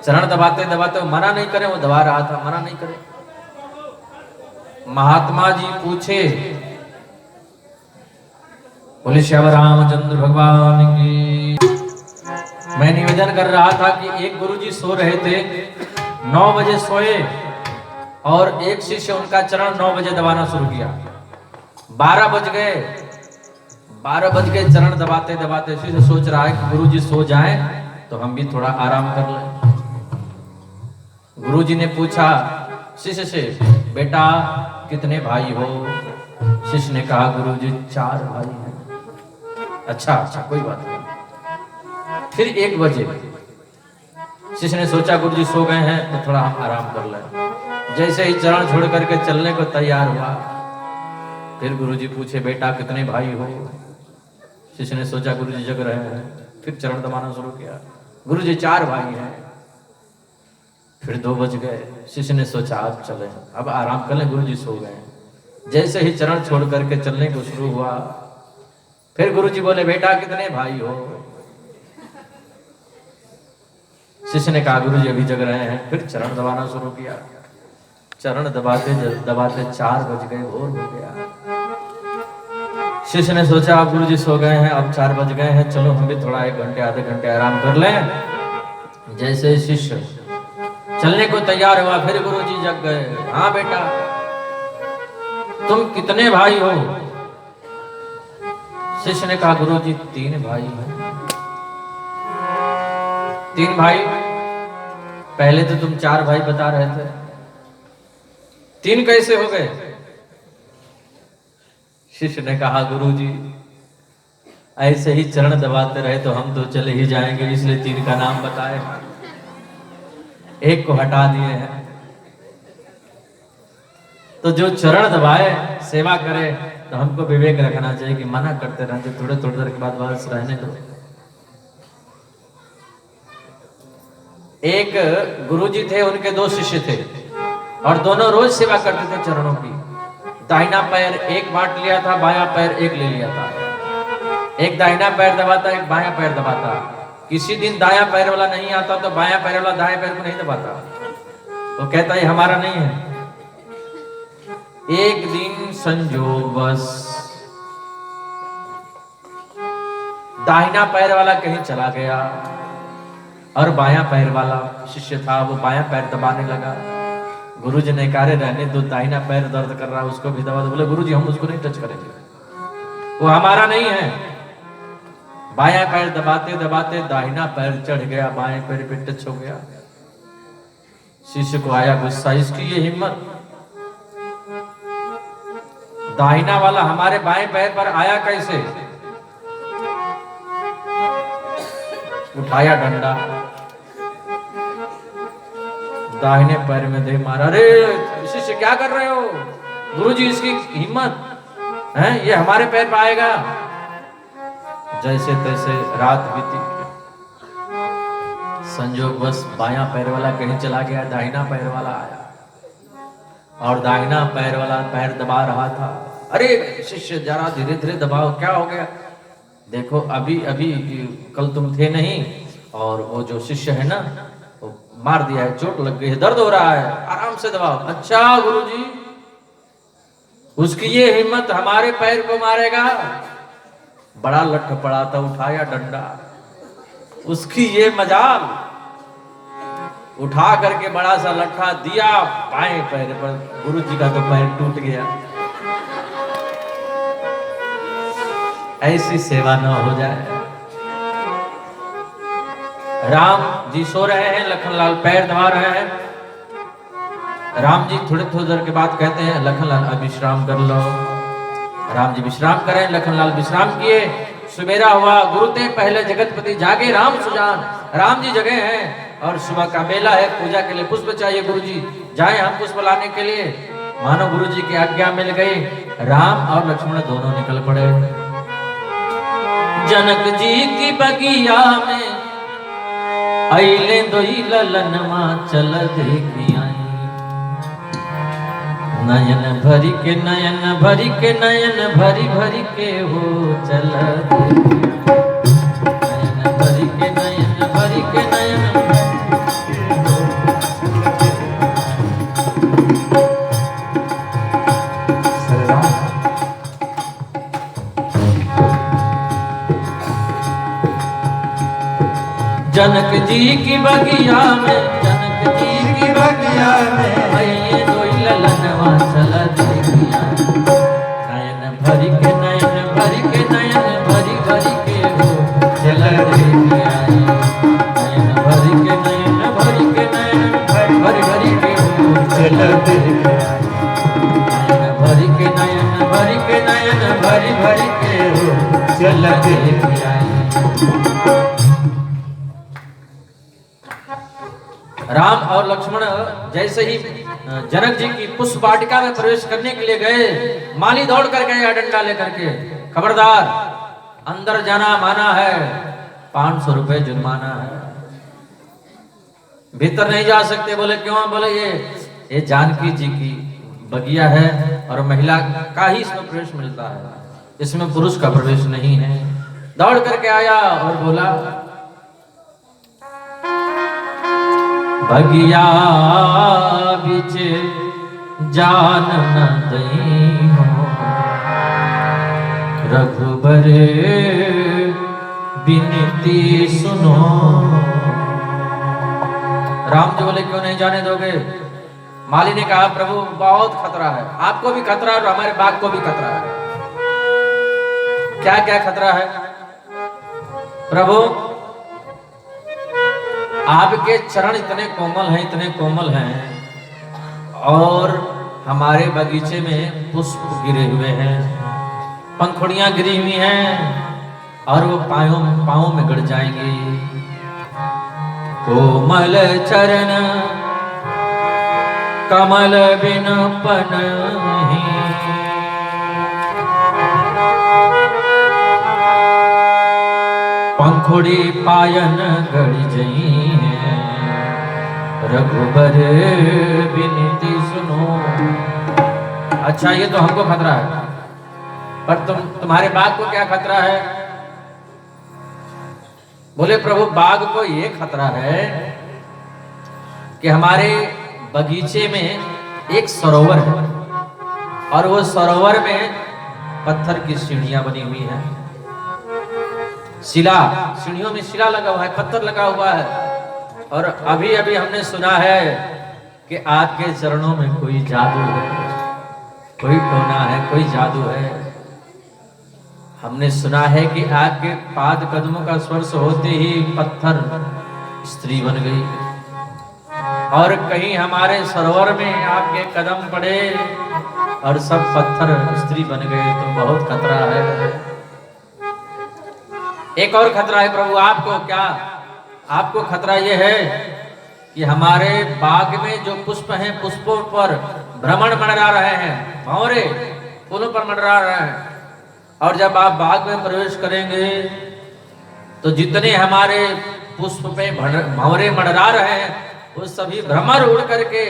चरण दबाते दबाते वो मना नहीं करे, वो दबा रहा था, मना नहीं करे। महात्मा जी पूछे, बोले श्याम रामचंद्र भगवान की। मैं निवेदन कर रहा था कि एक गुरुजी सो रहे थे, 9 बजे सोए और एक शिष्य उनका चरण 9 बजे दबाना शुरू किया। 12 बज गए, 12 बज गए चरण दबाते दबाते। शिष्य सोच रहा है कि गुरुजी सो जाएं तो हम भी थोड़ा आराम कर लें। गुरुजी ने पूछा शिष्य से, बेटा कितने भाई हो? शिष्य ने कहा गुरुजी 4 भाई हैं। अच्छा अच्छा, कोई बात नहीं। फिर 1 बजे शिष्य ने सोचा गुरुजी सो गए हैं तो थोड़ा हम आराम कर लें। जैसे ही चरण छोड़ करके चलने को तैयार हुआ, फिर गुरुजी पूछे, बेटा कितने भाई हो? शिष्य ने सोचा गुरुजी जग रहे हैं, फिर चरण दबाना शुरू किया। गुरुजी 4 भाई हैं। फिर 2 बज गए। शिष्य ने सोचा अब चले, अब आराम कर लें, गुरुजी सो गए। जैसे ही चरण छोड़ करके चलने को शुरू हुआ, फिर गुरुजी बोले, बेटा कितने भाई हो? शिष्य ने कहा गुरुजी अभी जग रहे हैं। फिर चरण दबाना शुरू किया। चरण दबाते दबाते 4 बज गए, भोर हो गया। शिष्य ने सोचा अब गुरु जी सो गए हैं, अब 4 बज गए हैं, चलो हम भी थोड़ा 1 घंटे आधे घंटे आराम कर लें। जैसे शिष्य चलने को तैयार हुआ, फिर गुरु जी जग गए। हाँ बेटा, तुम कितने भाई हो? शिष्य ने कहा गुरु जी 3 भाई हैं। 3 भाई? पहले तो तुम 4 भाई बता रहे थे, 3 कैसे हो गए? शिष्य ने कहा गुरु जी ऐसे ही चरण दबाते रहे तो हम तो चले ही जाएंगे, इसलिए 3 का नाम बताए, 1 को हटा दिए हैं। तो जो चरण दबाए सेवा करे तो हमको विवेक रखना चाहिए कि मना करते रहते थोड़े थोड़ी देर के बाद बस रहने दो। एक गुरुजी थे, उनके 2 शिष्य थे और दोनों रोज सेवा करते थे चरणों की। दाहिना पैर 1 बांट लिया था, बायां पैर 1 ले लिया था। एक दाहिना पैर दबाता, एक बायां पैर दबाता। किसी दिन दायां पैर वाला नहीं आता तो बायां पैर वाला दाएं पैर को नहीं दबाता, तो कहता है हमारा नहीं है। एक दिन संयोगवश दाहिना पैर वाला कहीं चला गया और बायां पैर वाला शिष्य था, वो बायां पैर दबाने लगा। गुरुजी ने कहा रहने दो, दाहिना पैर दर्द कर रहा है उसको भी दबा दो। बोले गुरुजी हम उसको नहीं टच करेंगे, वो हमारा नहीं है। बायां पैर दबाते दबाते दाहिना पैर चढ़ गया, बाएं पैर पे टच हो गया। शिष्य को आया गुस्सा, इसकी ये हिम्मत, दाहिना वाला हमारे बाएं पैर पर आया कैसे? उठाया डंडा, दाहिने पैर में दे मारा। अरे शिष्य क्या कर रहे हो? गुरुजी इसकी हिम्मत है, ये हमारे पैर पर आएगा। जैसे तैसे रात बीती, संयोगवश बायां पैर वाला कहीं चला गया, दाहिना पैर वाला आया और दाहिना पैर वाला पैर दबा रहा था। अरे शिष्य जरा धीरे धीरे दबाओ, क्या हो गया? देखो अभी अभी कल तुम थे नहीं और वो जो शिष्य है ना वो मार दिया है, चोट लग गई है, दर्द हो रहा है, आराम से दबाओ। अच्छा गुरुजी, उसकी ये हिम्मत हमारे पैर को मारेगा? बड़ा लठ पड़ा था, उठाया डंडा, उसकी ये मजाल, उठा करके बड़ा सा लट्ठा दिया बाएं पैर पर। गुरुजी का तो पैर टूट गया। ऐसी सेवा न हो जाए। राम जी सो रहे हैं, लखनलाल पैर दबा रहे हैं। राम जी थोड़ी देर के बाद कहते हैं लखनलाल अब विश्राम कर लो। राम जी विश्राम करें, लखनलाल विश्राम किए। सवेरा हुआ, गुरुदेव पहले जगतपति जागे, राम सुजान। राम जी जगे हैं और सुबह का बेला है, पूजा के लिए पुष्प चाहिए। गुरुजी जाए हम पुष्प लाने के लिए। मानो गुरुजी की आज्ञा मिल गई। राम और लक्ष्मण दोनों निकल पड़े। जनक जी की बगिया में अइले दोई ललनमा, चल देखी आई। नयन भरी के नयन भरी के नयन भरी भरी के हो, चल देखी। नयन भरी के नयन भरी के नयन जनक जी की बगिया में, जनक जी की बगिया में आइए दोई ललनवा, चल देखी आई। नयन भरी के नयन भरी के नयन भरी भरी के हो, चल देखी आई। नयन भरी के नयन भरी के नयन भरी भरी के हो, चल देखी आई। नयन भरी के नयन भरी के नयन भरी भरी के हो, चल देखी आई। राम और लक्ष्मण जैसे ही जनक जी की पुष्प वाटिका में प्रवेश करने के लिए गए, माली दौड़ कर गया डंडा लेकर के, खबरदार अंदर जाना माना है, 500 रुपए जुर्माना है, भीतर नहीं जा सकते। बोले क्यों? बोले ये जानकी जी की बगिया है और महिला का ही इसमें प्रवेश मिलता है, इसमें पुरुष का प्रवेश नहीं है। दौड़ करके आया और बोला बगिया बिच जान न दई हो रघुबर बिनती सुनो। राम जी बोले क्यों नहीं जाने दोगे? माली ने कहा प्रभु बहुत खतरा है, आपको भी खतरा है और हमारे बाग को भी खतरा है। क्या क्या खतरा है? प्रभु आपके चरण इतने कोमल हैं, इतने कोमल हैं, और हमारे बगीचे में पुष्प गिरे हुए हैं, पंखुड़ियां गिरी हुई हैं, और वो पांवों में गड़ जाएंगी। कोमल चरण कमल बिन पनहि, पंखुड़ी पायन गड़ जई है, रघुबर बिनती सुनो। अच्छा ये तो हमको खतरा है, पर तुम्हारे बाग को क्या खतरा है? बोले प्रभु बाग को ये खतरा है कि हमारे बगीचे में एक सरोवर है, और वो सरोवर में पत्थर की सीढ़ियां बनी हुई हैं, शिला, सीढ़ियों में शिला लगा हुआ है, पत्थर लगा हुआ है। और अभी अभी हमने सुना है कि आपके चरणों में कोई जादू है, कोई टोना है, कोई जादू है। हमने सुना है कि आपके पाद कदमों का स्पर्श होते ही पत्थर स्त्री बन गई, और कहीं हमारे सरोवर में आपके कदम पड़े और सब पत्थर स्त्री बन गए, तो बहुत खतरा है। एक और खतरा है प्रभु आपको। क्या? आपको खतरा यह है कि हमारे बाग में जो पुष्प हैं, पुष्पों पर भ्रमण मंडरा रहे हैं, भंवरे फूलों पर मंडरा रहे हैं, और जब आप बाग में प्रवेश करेंगे तो जितने हमारे पुष्प पे भंवरे मंडरा रहे हैं वो सभी भ्रमर उड़ करके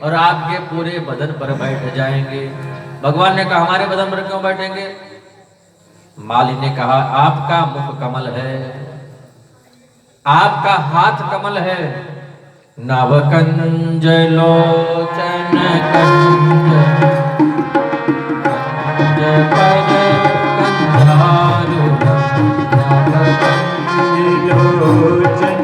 और आपके पूरे बदन पर बैठ जाएंगे। भगवान ने कहा हमारे बदन पर क्यों बैठेंगे? माली ने कहा आपका मुख कमल है, आपका हाथ कमल है, नव कंज लोचन कंज पर कंजालु, नव कंज लोचन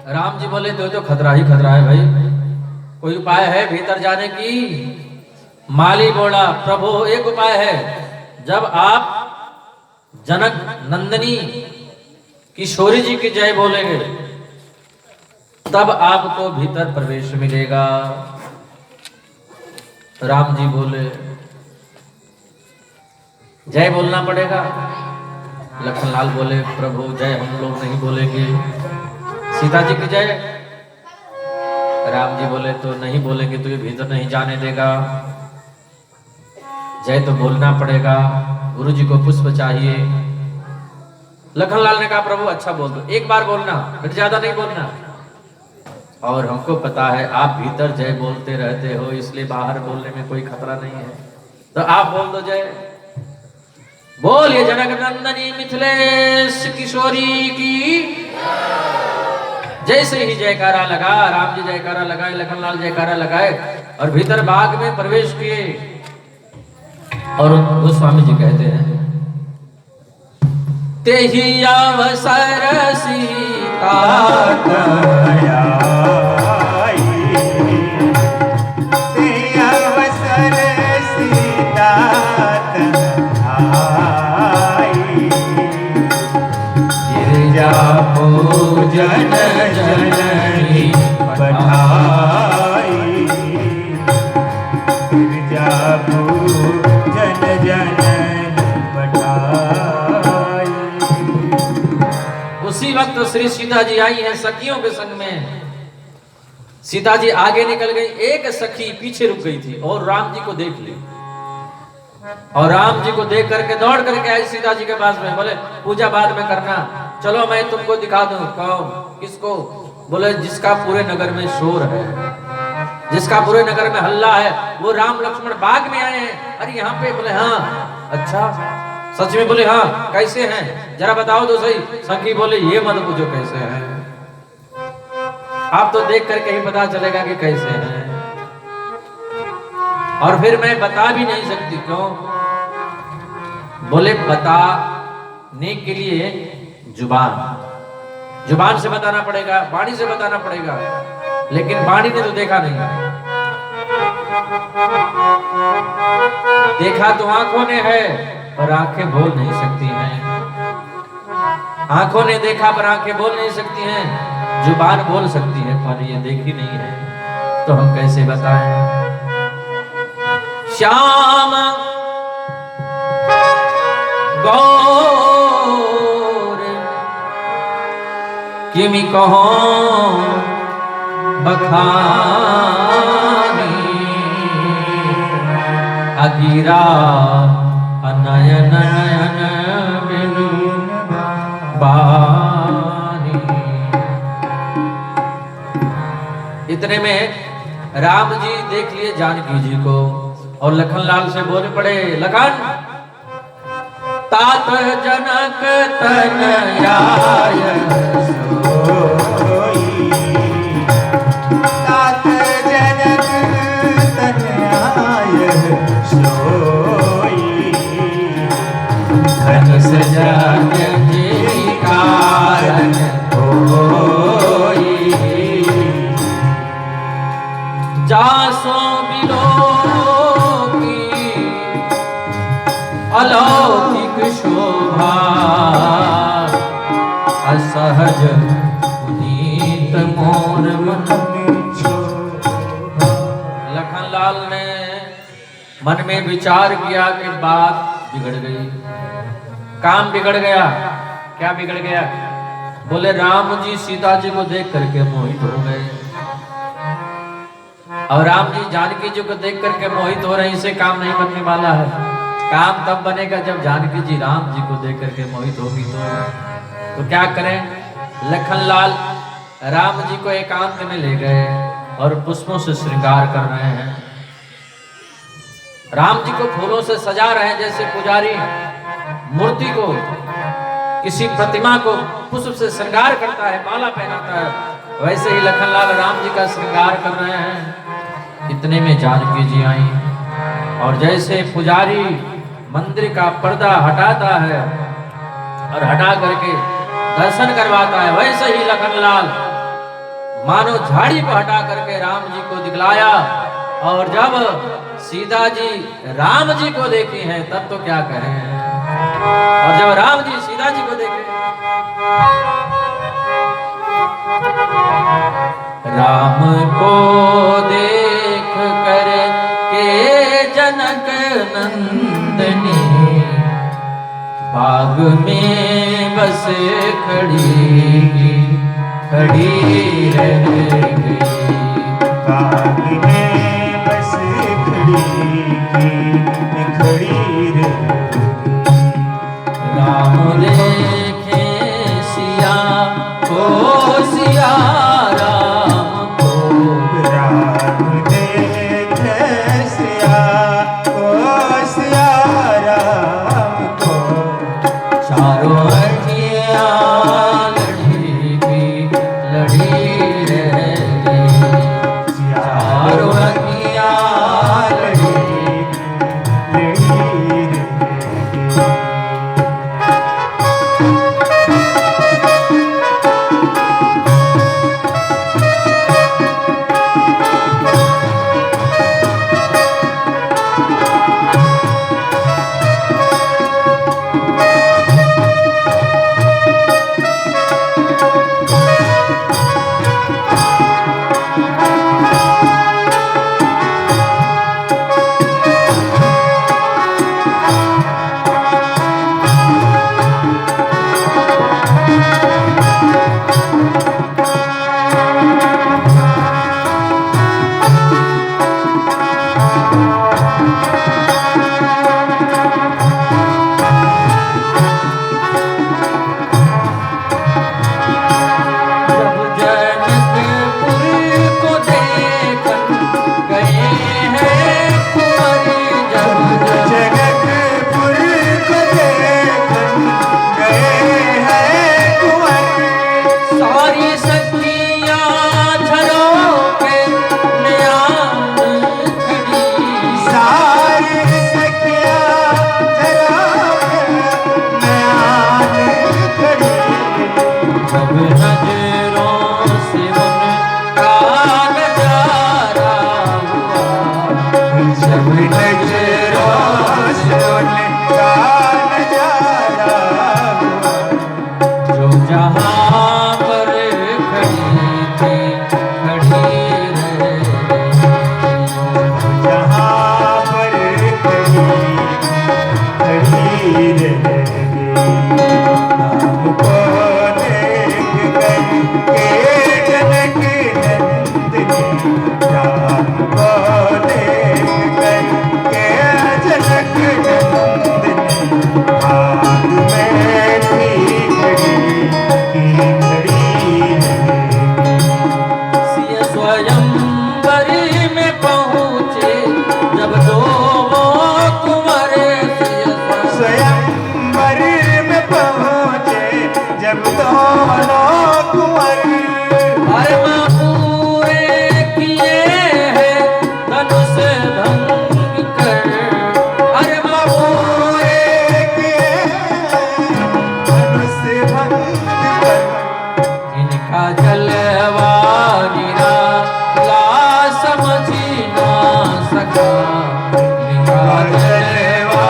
राम जी बोले तो खतरा ही खतरा है भाई, कोई उपाय है भीतर जाने की? माली बोला प्रभु एक उपाय है, जब आप जनक नंदिनी किशोरी जी की जय बोलेंगे तब आपको भीतर प्रवेश मिलेगा। राम जी बोले जय बोलना पड़ेगा। लखनलाल बोले प्रभु जय हम लोग नहीं बोलेंगे, सीता जी की जय। राम जी बोले तो नहीं बोलेंगे तो ये भीतर नहीं जाने देगा, जय तो बोलना पड़ेगा, गुरु जी को पुष्प चाहिए। लखनलाल ने कहा प्रभु अच्छा बोल दो, एक बार बोलना, फिर ज्यादा नहीं बोलना। और हमको पता है आप भीतर जय बोलते रहते हो, इसलिए बाहर बोलने में कोई खतरा नहीं है, तो आप बोल दो जय। बोलिए जनक नंदनी मिथिलेश किशोरी की। जैसे ही जयकारा लगा, राम जी जयकारा लगाए, लखनलाल जयकारा लगाए और भीतर बाग में प्रवेश किए। और गोस्वामी जी कहते हैं तेहि अवसर सीता जन जननी पठाई, जन जननी पठाई। उसी वक्त श्री सीता जी आई हैं सखियों के संग में। सीता जी आगे निकल गई, एक सखी पीछे रुक गई थी और राम जी को देख ली, और राम जी को देख करके दौड़ करके आई सीता जी के पास में। बोले पूजा बाद में करना, चलो मैं तुमको दिखा दूं। कौन? किसको? बोले जिसका पूरे नगर में शोर है, जिसका पूरे नगर में हल्ला है, वो राम लक्ष्मण बाग में आए हैं। अरे यहाँ पे? बोले हाँ। अच्छा सच में बोले हाँ कैसे हैं, जरा बताओ तो सही। सखी बोले ये मत पूछो कैसे हैं, आप तो देख करके ही पता चलेगा कि कैसे हैं। और फिर मैं बता भी नहीं सकती, क्यों? बोले बताने के लिए जुबान से बताना पड़ेगा, वाणी से बताना पड़ेगा, लेकिन वाणी ने तो देखा नहीं। देखा तो आंखों ने है पर आंखें बोल नहीं सकती हैं। आंखों ने देखा पर आंखें बोल नहीं सकती हैं, जुबान बोल सकती है पर ये देखी नहीं है, तो हम कैसे बताएं। श्याम गौर किमि कहो बखानी, अगिरा अनयन नयन बिनु बानी। इतने में राम जी देख लिए जानकी जी को और लखनलाल से बोल पड़े, लखन तात जनक तनयाय सोई, तात जनक तनयाय सोई, धनुष जग जी कारण होई, जासो बिलो अलौकिक शोभा, असहज पुनीत मोर मन। लखनलाल ने मन में विचार किया कि बात बिगड़ गई, काम बिगड़ गया। क्या बिगड़ गया? बोले राम जी सीता जी को देख करके मोहित हो गए, और राम जी जानकी जी को देख करके मोहित हो रहे, इसे काम नहीं बनने वाला है। काम तब बनेगा जब जानकी जी राम जी को देख करके मोहित होगी। तो क्या करें? लखनलाल राम जी को एकांत में ले गए और पुष्पों से श्रृंगार कर रहे हैं। राम जी को फूलों से सजा रहे हैं, जैसे पुजारी मूर्ति को, किसी प्रतिमा को पुष्प से श्रृंगार करता है, माला पहनाता है, वैसे ही लखनलाल राम जी का श्रृंगार कर रहे हैं। इतने में जानकी जी आई, और जैसे पुजारी मंदिर का पर्दा हटाता है और हटा करके दर्शन करवाता है, वैसे ही लखनलाल मानो झाड़ी को हटा करके राम जी को दिखलाया। और जब सीता जी राम जी को देखी हैं तब तो क्या कहें। और जब राम जी सीता जी को देखे, राम को देख कर के जनक नंदनी, बाग में बस खड़ी रह गई, बाग में बस खड़ी रह गई। राम देखे सिया को, सिया राम को, राम देखे सिया को, सिया राम को, चारों अखियाँ लड़ी रह गई। सखियां झरोके नयान खड़ी, सारी सखियां झरोके नयान खड़ी, जब नजरों से उनका नजारा हुआ, जब नजरों से उनका नजारा हुआ, जो जहां पर खड़ी थी खड़ी रह गई, जहाँ पर खड़ी रह गई, हमको देख कर के जनक नंदिनी, हमको देख कर के जनक नंदिनी, हाथ में थी घड़ी की घड़ी रह गई। सिया स्वयंवरी में पहुंचे जब दो तुम्हारे स्वयंवर में पहुंचे जब दोनों कुंवर, धर्म पूरे किए हैं धनुष भंग कर, धर्म पूरे किए धनुष भंग कर, इनका जलवा निराला समझी ना सका, इनका जलवा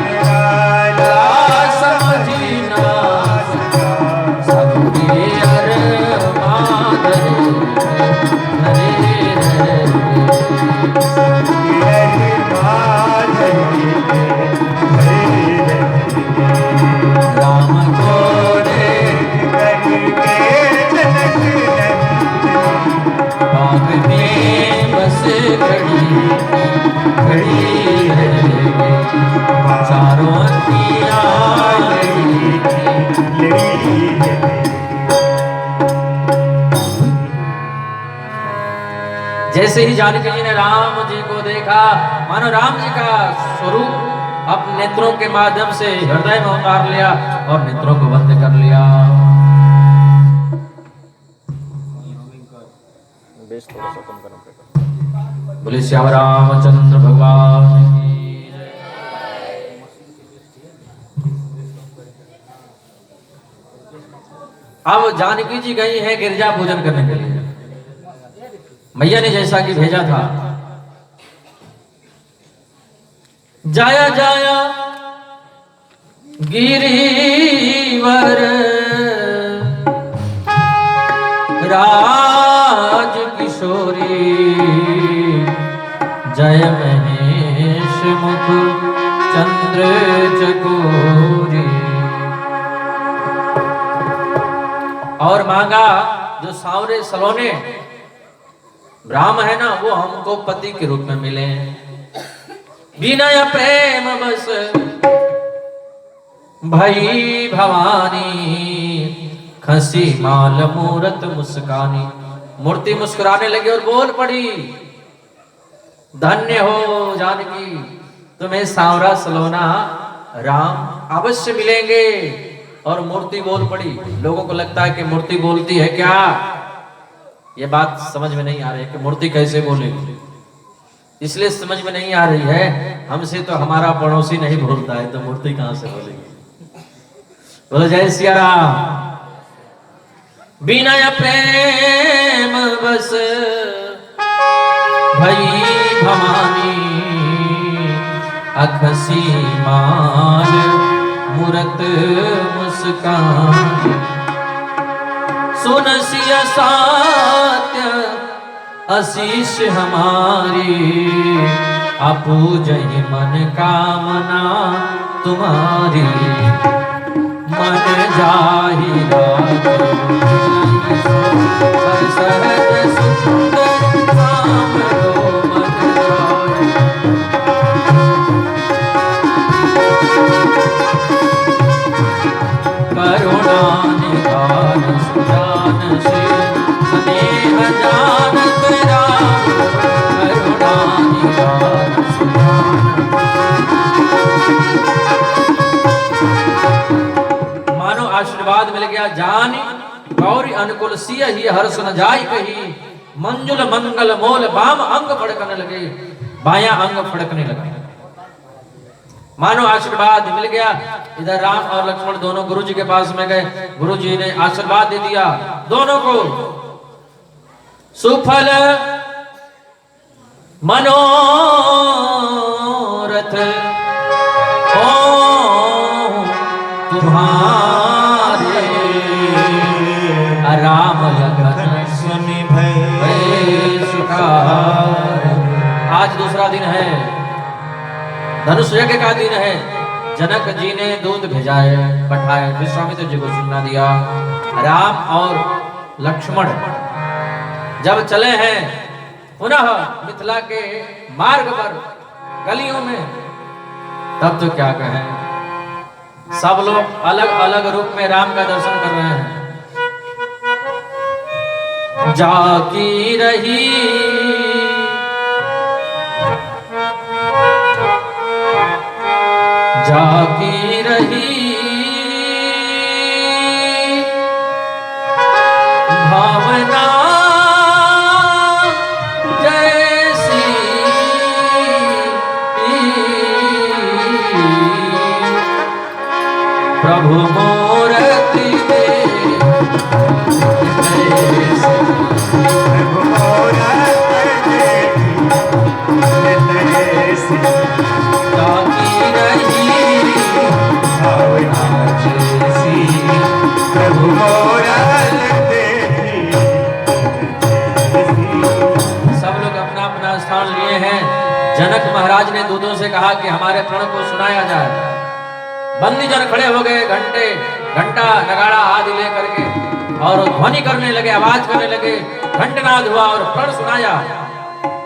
निराला समझी ना सका, सबके अरमान धरे रहे। ये माधवी राम को देख करके जनक नंदिनी, बाग में बस खड़ी खड़ी रह गई, चारों अखियाँ लड़ी थी। जैसे ही जानकी जी ने राम जी को देखा, मानो राम जी का स्वरूप अपने नेत्रों के माध्यम से हृदय में उतार लिया और नेत्रों को बंद कर लिया। बोले श्याम रामचंद्र भगवान की जय। अब जानकी जी गई है गिरजा पूजन करने के लिए, मैया ने जैसा कि भेजा था। जाया जाया गिरिवर राज किशोरी, जय महेश मुख चंद्र चकोरी। और मांगा जो सांवरे सलोने ब्राह्म है ना, वो हमको पति के रूप में मिले। विनय प्रेम बस भई भवानी, खसी माल मूरत मुस्कानी। मूर्ति मुस्कुराने लगी और बोल पड़ी, धन्य हो जानकी, तुम्हें सांवरा सलोना राम अवश्य मिलेंगे। और मूर्ति बोल पड़ी। लोगों को लगता है कि मूर्ति बोलती है क्या, ये बात समझ में नहीं आ रही है कि मूर्ति कैसे बोलेगी। इसलिए समझ में नहीं आ रही है, हमसे तो हमारा पड़ोसी नहीं बोलता है, तो मूर्ति कहां से बोलेगी। बोलो जय सिया राम। विनय प्रेम बस भई भवानी, अखसी माल मूरत मुस्कान। सुन सिया सात्य आशीष हमारी, अपूजहि मन कामना तुम्हारी। मन जाहि रात सहज सुंदर काम रो मन जाहि। करुणा निधान सुजान से स्नेह जानत राम। करुणा निधान सुजान। मानो आशीर्वाद मिल गया, जान गौरी मौर्य अनुकुल सिय ही हर्ष न जाय कही, मंजुल मंगल मोल बाम अंग फड़कने लगे, बायां अंग फड़कने लगा। मानो आशीर्वाद मिल गया। इधर राम और लक्ष्मण दोनों गुरु जी के पास में गए, गुरु जी ने आशीर्वाद दे दिया दोनों को। सुफल मनोरथ हो तुम्हारे, राम लखन सुनि भय सुखार। आज दूसरा दिन है, धनुष यज्ञ का दिन है। जनक जी ने दूत भेजाए, पठाए, विश्वामित्र जी को सुना दिया। राम और लक्ष्मण जब चले हैं पुनः मिथिला के मार्ग पर गलियों में, तब तो क्या कहें, सब लोग अलग अलग रूप में राम का दर्शन कर रहे हैं। जाकी रही जाकी रही भावना जैसी, प्रभु मूर्ति जनक महाराज ने दूतों से कहा कि हमारे प्रण को सुनाया जाए। बंदी जन खड़े हो गए, घंटे घंटा नगाड़ा आदि लेकर के, और ध्वनि करने लगे, आवाज करने लगे, घंटनाद हुआ और प्रण सुनाया।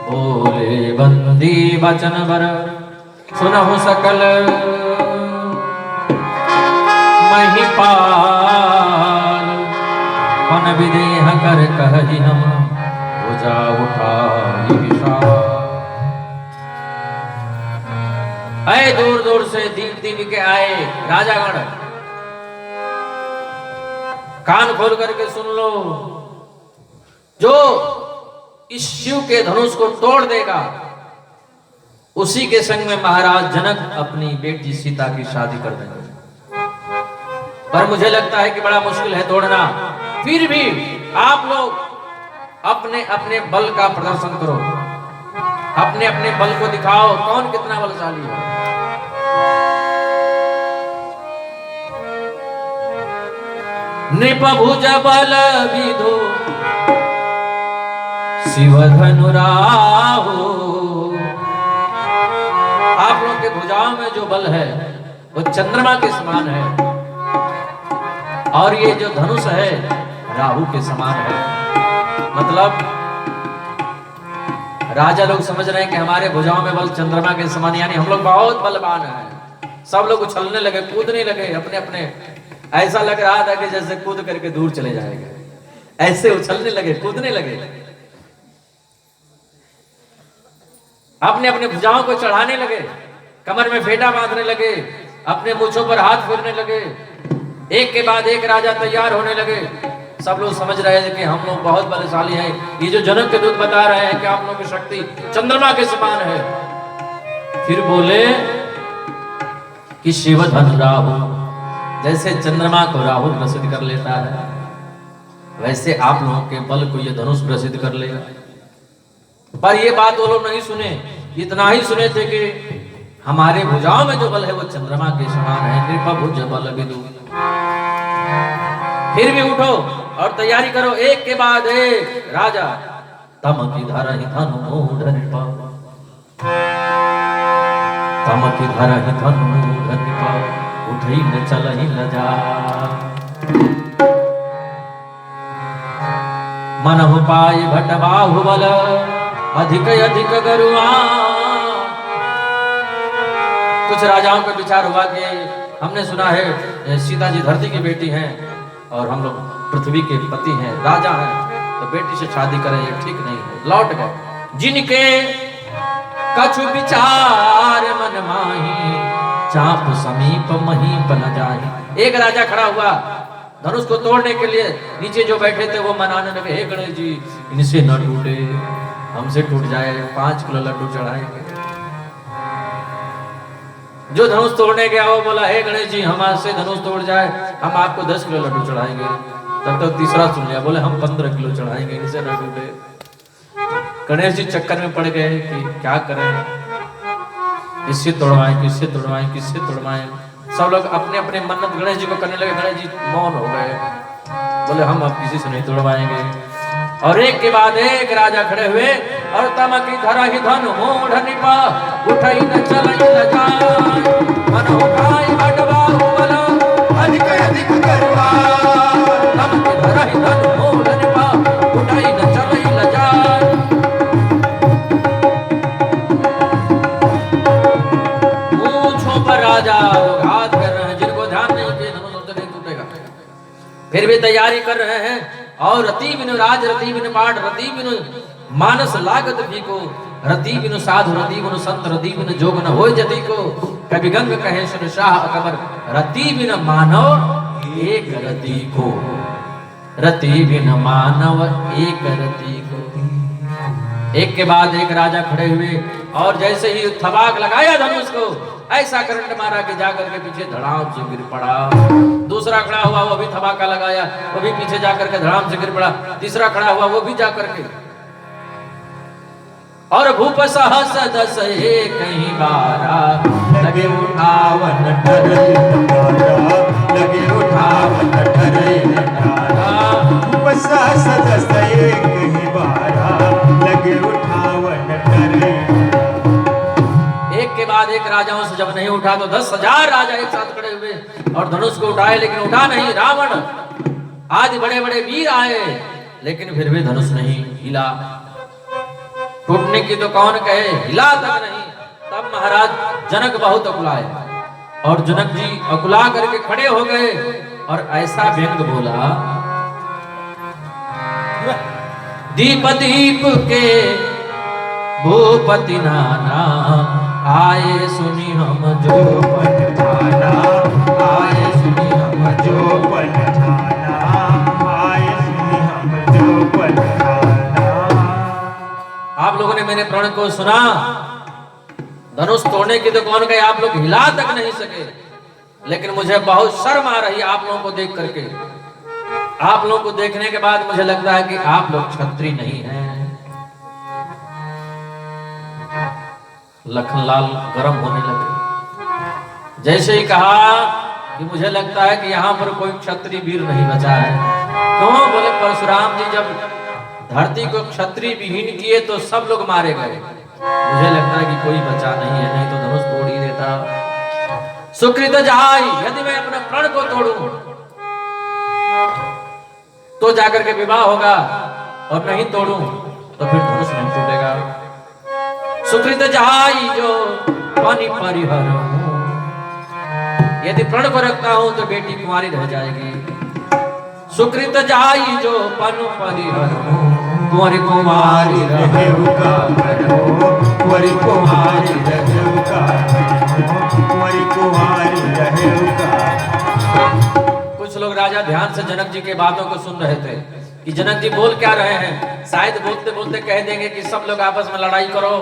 बोले बंदी वचन बर सुनहु सकल महिपाल, पन विदेह कर कहि हम भुजा उठाई विशाल। आए दूर दूर से दीप दीप के आए राजागण, कान खोल करके सुन लो, जो इस शिव के धनुष को तोड़ देगा उसी के संग में महाराज जनक अपनी बेटी सीता की शादी कर देंगे। पर मुझे लगता है कि बड़ा मुश्किल है तोड़ना। फिर भी आप लोग अपने अपने बल का प्रदर्शन करो, अपने अपने बल को दिखाओ, कौन कितना बलशाली है। नृपभुज बल विधु शिव धनु राहु। आप लोगों के भुजाओं में जो बल है वो चंद्रमा के समान है, और ये जो धनुष है राहु के समान है। मतलब राजा लोग समझ रहे हैं कि हमारे भुजाओं में बल चंद्रमा के समान, यानी हम लोग बहुत बलवान हैं। सब लोग उछलने लगे, कूदने लगे, अपने अपने, ऐसा लग रहा था कि जैसे कूद करके दूर चले जाएंगे, ऐसे उछलने लगे, कूदने लगे, अपने अपने भुजाओं को चढ़ाने लगे, कमर में फेटा बांधने लगे, अपने मूंछों पर हाथ फेरने लगे। एक के बाद एक राजा तैयार होने लगे। सब लोग समझ रहे थे कि हम लोग बहुत बलशाली हैं। ये जो जनक के दूत बता रहे हैं कि आप लोगों की शक्ति चंद्रमा के समान है। फिर बोले कि शिव धनु राहु, जैसे चंद्रमा को राहु ग्रसित कर लेता है, वैसे आप लोगों के बल को ये धनुष ग्रसित कर लेगा। पर ये बात वो लोग नहीं सुने, इतना ही सुने थे कि हमारे भुजाओं में जो बल है वो चंद्रमा के समान है। नृपभुज बल विदु। फिर भी उठो और तैयारी करो, एक के बाद एक राजा। तम की धरहि धनु मूढ़ नृप, तम की धरहि धनु मूढ़ नृप, उठई न चलहि न जा। मनहु पाय भट बाहुबल, अधिक अधिक गरुआ। कुछ राजाओं का विचार हुआ कि हमने सुना है सीता जी धरती की बेटी हैं और हम लोग पृथ्वी के पति हैं, राजा हैं, तो बेटी से शादी करें, ये ठीक नहीं है। लौट गए। जिनके कछु विचार मन माही, चाप समीप महीप न जाहि। एक राजा खड़ा हुआ, धनुष को तोड़ने के लिए नीचे जो बैठे थे वो मनाने लगे, हे गणेश जी इनसे न टूटे, हमसे टूट जाए 5 किलो लड्डू चढ़ाएंगे। जो धनुष तोड़ने गया वो बोला, हे गणेश जी हमारे धनुष तोड़ जाए हम आपको 10 किलो लड्डू चढ़ाएंगे। तब तक तीसरा सुन लिया, बोले हम 15 किलो चढ़ाएंगे, इनसे न टूटे। गणेश जी चक्कर में पड़ गए कि क्या करें, किससे तोड़वाएं किससे तोड़वाएं किससे तोड़वाएं। सब लोग अपने अपने मन्नत गणेश जी को करने लगे। गणेश जी मौन हो गए, बोले हम अब किसी से नहीं तोड़वाएंगे। और एक के बाद एक राजा खड़े हुए और तमकी धरा ही धन मूढ़ निपा उठाई न चलई न जाय मन उठाई बटवा बल अधिक अधिक करवा तमकी धरा ही धन मूढ़ निपा उठाई न चलई न जाय। पूछो पर राजा लोग हाथ कर रहे हैं, जिनको ध्यान नहीं कि धनुष नहीं टूटेगा, फिर भी तैयारी कर रहे हैं। और रति बिनु राज रति बिनु पाठ रति बिनु मानस लागत भी को रति बिनु साधु रति बिनु संत रति बिनु जोग न होय जति को। कवि गंग कहे सुन शाह अकबर रति बिनु मानव एक रति को, रति बिनु मानव एक रति को। एक के बाद एक राजा खड़े हुए और जैसे ही थबाक लगाया धनुष को, ऐसा करंट मारा कि जाकर के पीछे धड़ाम से गिर पड़ा। दूसरा खड़ा हुआ वो भी थबाका लगाया, वो भी पीछे जाकर के धड़ाम से गिर पड़ा। तीसरा खड़ा हुआ वो भी जाकर के, और भूप सहस दस कहीं बारा लगे उठावन लगे उठावन भूप सहस दस कहीं बारा लगे उठावन एक के बाद एक राजाओं से जब नहीं उठा तो 10,000 राजा एक साथ खड़े हुए और धनुष को उठाए, लेकिन उठा नहीं। रावण आदि बड़े बड़े वीर आए, लेकिन फिर भी धनुष नहीं हिला। टूटने की तो कौन कहे, हिला तक नहीं। तब महाराज जनक बहुत अकुलाए और जनक जी अकुला करके खड़े हो गए और ऐसा व्यंग बोला, दीप दीप के भूपति नाना आए सुनी हम जो पठाना आए सुनी हम जो पठाना आए सुनी हम जो पठाना। आप लोगों ने मेरे प्रण को सुना, धनुष तोड़ने की तो कौन कहे, आप लोग हिला तक नहीं सके। लेकिन मुझे बहुत शर्म आ रही है आप लोगों को देख करके। आप लोगों को देखने के बाद मुझे लगता है कि आप लोग क्षत्रिय नहीं हैं। लखनलाल गरम होने लगे। जैसे ही कहा कि मुझे लगता है कि यहाँ पर कोई क्षत्रिय वीर नहीं बचा है। क्यों? बोले परशुराम जी जब धरती को क्षत्रिय विहीन किए तो सब लोग मारे गए। मुझे लगता है कि कोई बचा नहीं है, नहीं तो धनुष तोड़ ही देता। सुकृत जाई, यदि मैं अपने प्रण को तोड़ूं तो जाकर के विवाह होगा, और नहीं तोड़ूं तो फिर धनुष नहीं टूटेगा। सुकृत जाई जो पानी परिहर, यदि प्रण को रखता हूं तो बेटी कुंवारी रह जाएगी। सुकृत जाई जो पनु परिहर, कुंवारी कुंवारी रहेगा कुंवारी कुंवारी रहेगा कुंवारी कुंवारी रहेगा। कुछ लोग राजा ध्यान से जनक जी के बातों को सुन रहे थे कि जनक जी बोल क्या रहे हैं। शायद बोलते बोलते कह देंगे कि सब लोग आपस में लड़ाई करो,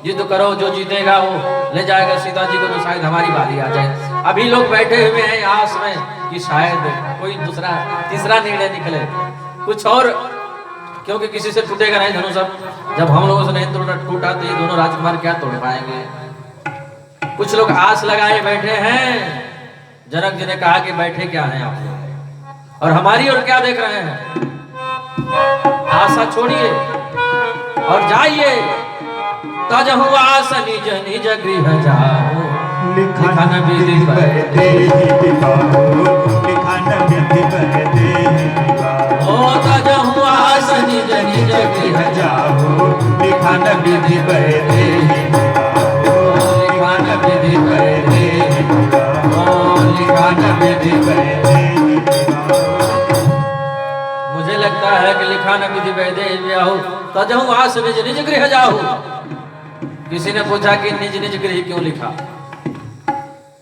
युद्ध करो, जो जीतेगा वो ले जाएगा सीता जी को, तो शायद हमारी बारी आ जाए। अभी लोग बैठे हुए हैं आस में कि शायद कोई दूसरा तीसरा निर्णय निकले कुछ और, क्योंकि किसी से टूटेगा नहीं धनुष। जब हम लोगों से नहीं टूटा तो ये दोनों राजकुमार क्या तोड़ पाएंगे। कुछ लोग आस लगाए बैठे हैं। जनक जी ने कहा कि बैठे क्या हैं आप लोग, और हमारी ओर क्या देख रहे हैं। आशा छोड़िए और जाइए। तजहु आस निज निज गृह जाओ, लिखन विधि पर देहि विवाहो लिखन विधि पर देहि विवाहो। ओ तजहु आस निज निज गृह जाओ लिखन विधि पर देहि विवाहो लिखन विधि पर देहि विवाहो लिखन विधि पर देहि विवाहो। मुझे लगता है कि लिखा न विधि वैदे व्याहु तजहु आस निज निज गृह जाहु। किसी ने पूछा कि निज निज गृह क्यों लिखा।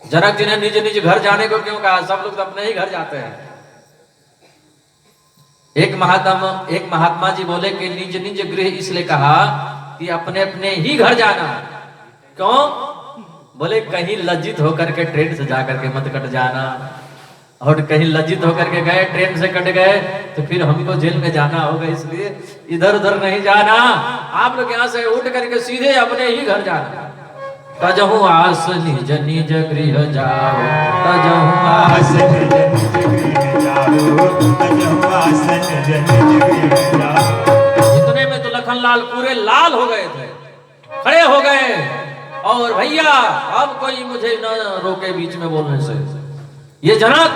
जनक जी ने निज निज घर जाने को क्यों कहा। सब लोग तो अपने ही घर जाते हैं, एक महात्मा जी बोले कि निज निज गृह इसलिए कहा कि अपने अपने ही घर जाना। क्यों? बोले कहीं लज्जित होकर के ट्रेन से जाकर के मत कट जाना, और कहीं लज्जित होकर के गए ट्रेन से कट गए तो फिर हमको जेल में जाना होगा, इसलिए इधर उधर नहीं जाना। आप लोग यहाँ से उठ करके सीधे अपने ही घर जाना। तजहु आस निज निज गृह जाओ, तजहु आस निज निज गृह जाओ, तजहु आस निज निज गृह जाओ। इतने में तो लखनलाल पूरे लाल हो गए थे, खड़े हो गए, और भैया अब कोई मुझे न रोके बीच में बोलने से। ये जनक,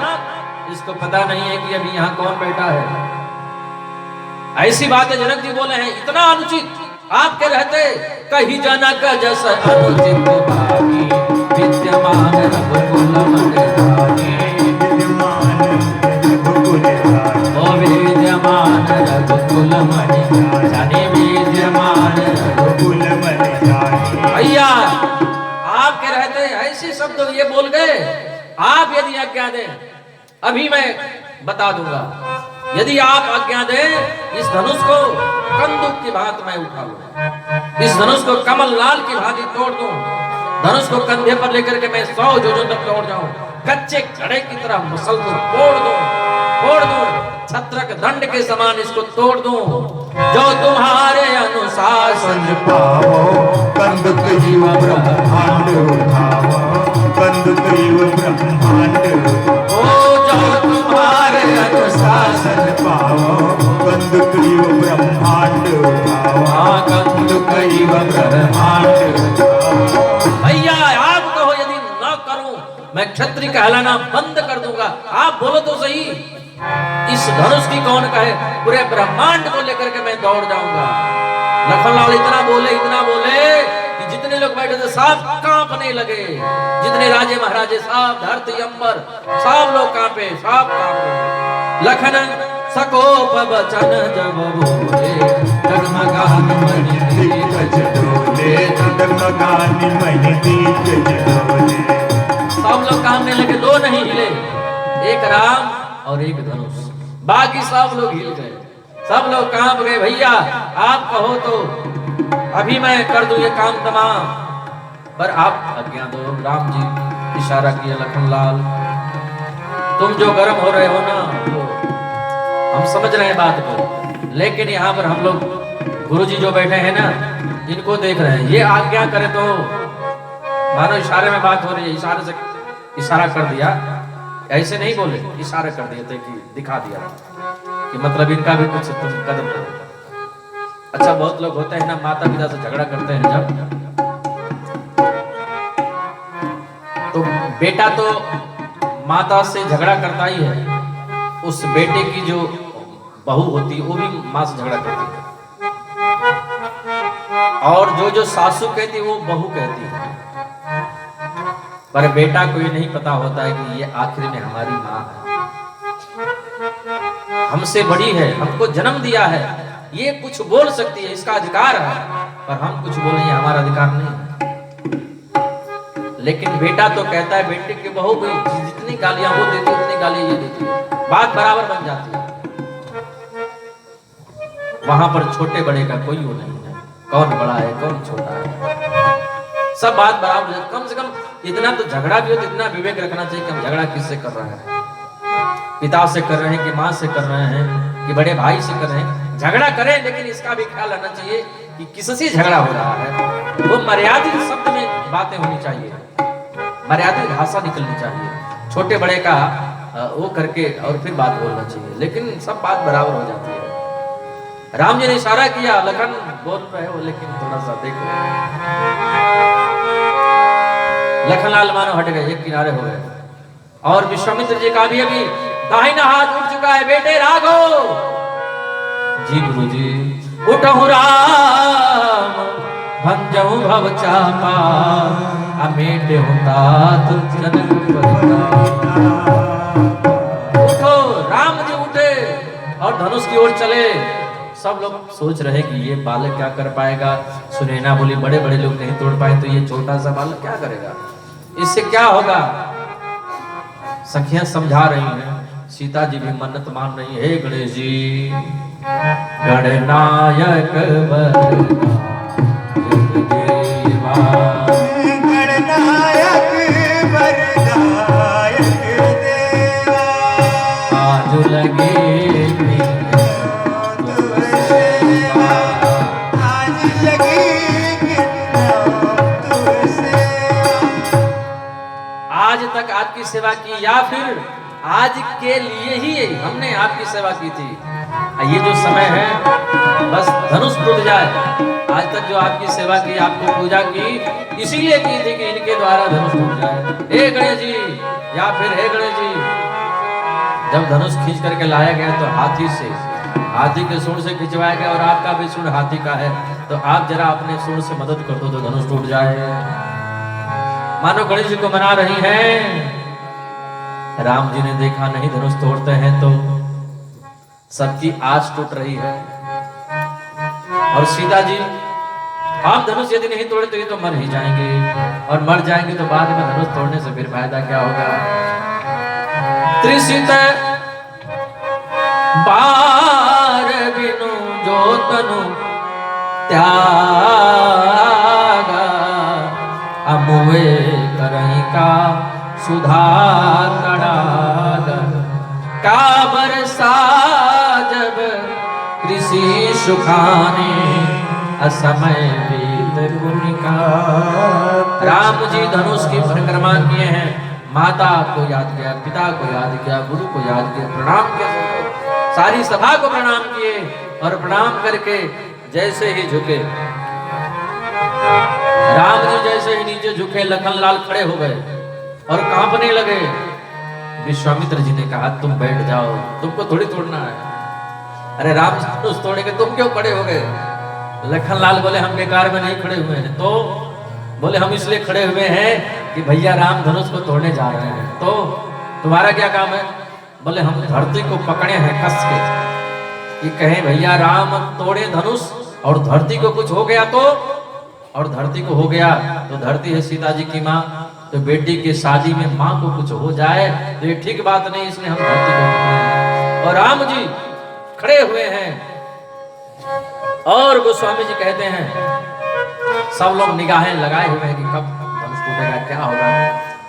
इसको पता नहीं है कि अभी यहाँ कौन बैठा है। ऐसी बातें जनक जी बोले हैं, इतना अनुचित आपके रहते कहीं जनक जैसा अनुचित भागी, विद्यमान रघुकुल मणि धारी, विद्यमान रघुकुल धारी, ओ विद्यमान रघुकुल मणि जाने, विद्यमान रघुकुल मणि जानी। भैया आपके रहते ऐसे शब्द ये बोल गए। आप यदि आज्ञा दें, अभी मैं बता दूंगा, यदि आप आज्ञा दें, इस धनुष को कंदुक की भांति मैं उठा लूं, इस धनुष को कमल लाल की भांति तोड़ दूं, धनुष को कंधे पर लेकर के मैं 100 जोजों तक तोड़ जाऊं, कच्चे घड़े की तरह मुसल को फोड़ दूं, छत्रक दंड के समान इसको तोड़ दूं। जो तुम्हारे अनुशासन पावो, कंदुक जीव ब्रह्मांड उठावो, कंदुक जीव ब्रह्मांड। ओ जो तुम्हारे अनुशासन पावो, कंदुक जीव ब्रह्मांड उठावो, कंदुक जीव ब्रह्मांड उठावो। भैया आप कहो यदि न करूं मैं क्षत्रिय कहलाना बंद कर दूंगा। आप बोलो तो सही, इस धनुष की कौन कहे, पूरे ब्रह्मांड को लेकर के मैं दौड़ जाऊंगा। लखनलाल इतना बोले कि जितने लोग बैठे थे सब कांपने लगे, जितने राजे महाराजे सब, धरती अंबर सब लोग कांपे, सब कांपे। लखन सकोप बचन जब बोले, डगमगान मणि दिग्गज डोले, डगमगान मणि दिग्गज डोले। सब लोग कांपने लगे, दो नहीं हिले, एक राम और एक धनुष, बाकी सब लोग हिल गए, सब लोग कांप गए। भैया आप कहो तो अभी मैं कर दूं ये काम तमाम, पर आप आज्ञा दो। राम जी इशारा किया, लखनलाल तुम जो गर्म हो रहे हो ना, तो हम समझ रहे हैं बात को, लेकिन यहाँ पर हम लोग गुरुजी जो बैठे हैं ना, इनको देख रहे हैं। ये आज्ञा करे तो मानो इशारे में बात हो रही है, इशारे से इशारा कर दिया, ऐसे नहीं बोले, इशारा कर दिया थे कि दिखा दिया कि मतलब इनका भी कुछ तुम कदम करो। अच्छा बहुत लोग होते हैं ना, माता पिता से झगड़ा करते हैं जब, तो बेटा तो माता से झगड़ा करता ही है, उस बेटे की जो बहू होती है वो भी माँ से झगड़ा करती है, और जो सासू कहती है वो बहू कहती है। पर बेटा को ये नहीं पता होता है कि ये आखिर में हमारी माँ है, हमसे बड़ी है, हमको जन्म दिया है, ये कुछ बोल सकती है, इसका अधिकार है, पर हम कुछ बोले ये हमारा अधिकार नहीं। लेकिन बेटा तो कहता है, बेटे की बहू भी जितनी गालियां वो देती है उतनी गालियां ये देती है, बात बराबर बन जाती है। वहां पर छोटे बड़े का कोई वो नहीं है, कौन बड़ा है कौन छोटा है, सब बात बराबर है। कम से कम इतना तो झगड़ा भी हो तो इतना विवेक रखना चाहिए कि हम झगड़ा किससे कर रहे हैं, पिता से कर रहे हैं कि माँ से कर रहे हैं कि बड़े भाई से कर रहे हैं। झगड़ा करें लेकिन इसका भी ख्याल रखना चाहिए कि किससे झगड़ा हो रहा है, वो मर्यादित शब्द में बातें होनी चाहिए, मर्यादित भाषा निकलनी चाहिए, छोटे बड़े का वो करके और फिर बात बोलना चाहिए, लेकिन सब बात बराबर हो जाती है। राम जी ने इशारा किया, लखन बोल रहे हो लेकिन थोड़ा सा देखो। लखनलाल मानो हट गए, एक किनारे हो गए, और विश्वामित्र जी का भी अभी दाहिना हाथ उठ चुका है। बेटे राघव जी, गुरुजी उठहु राम भंजहु भव चापा, अमेटे होता तु जनक परिता। उठो, राम जी उठे और धनुष की ओर चले। सब लोग सोच रहे कि ये बालक क्या कर पाएगा। सुनैना बोली बड़े बड़े लोग नहीं तोड़ पाए तो ये छोटा सा बालक क्या करेगा, इससे क्या होगा। सखियां समझा रही हैं, सीता जी भी मन्नत मान रही है, हे गणेश जी गणनायक देवा, गणनायक वरदायक देवा, आज लगे आज लगी तुझसे। आज तक आपकी सेवा की या फिर आज के लिए ही हमने आपकी सेवा की थी, ये जो समय है बस धनुष टूट जाए। आज तक जो आपकी सेवा की, आपको पूजा की, इसीलिए की थी कि इनके द्वारा धनुष टूट जाए। हे गणेश जी या फिर हे गणेश जी, जब धनुष खींच करके लाया गया तो हाथी के सूंड से खिंचवाया गया और आपका भी सूंड हाथी का है, तो आप जरा अपने सूंड से मदद कर दो तो धनुष टूट जाए। मानो गणेश जी को मना रही हैं। राम जी ने देखा नहीं धनुष तोड़ते हैं तो सबकी आस टूट रही है, और सीता जी आप धनुष यदि नहीं तोड़े तो ये तो मर ही जाएंगे, और मर जाएंगे तो बाद में धनुष तोड़ने से फिर फायदा क्या होगा। त्रिसित बार बिनु जो तनु त्यागा, अमुए करही का सुधा तड़ागर, का बरसा जब कृषि सुखाने, असमय बीत गुनिका। राम जी धनुष की परिक्रमा किए हैं, माता को याद किया, पिता को याद किया, गुरु को याद किया, प्रणाम किया, सारी सभा को प्रणाम किए, और प्रणाम करके जैसे ही झुके, राम जी जैसे ही नीचे झुके, लखनलाल खड़े हो गए और कांपने लगे। विश्वामित्र जी ने कहा तुम बैठ जाओ, तुमको थोड़ी तोड़ना है। अरे राम धनुष तोड़ेंगे, तुम क्यों खड़े हो गए? लखनलाल बोले हम बेकार में नहीं खड़े हुए हैं। तो बोले हम इसलिए खड़े हुए हैं कि भैया राम धनुष को तोड़ने जा रहे हैं, तो तुम्हारा क्या काम है? बोले हम धरती को पकड़े हैं कस के, कि कहें भैया राम तोड़े धनुष और धरती को कुछ हो गया तो, और धरती को हो गया तो धरती है सीता जी की माँ, तो बेटी की शादी में माँ को कुछ हो जाए तो ये ठीक बात नहीं, इसलिए हम धरती को पकड़े हैं। और राम जी खड़े हुए हैं, और गोस्वामी जी कहते हैं सब लोग निगाहें लगाए हुए हैं कि कब धनुष टूटेगा, क्या होगा,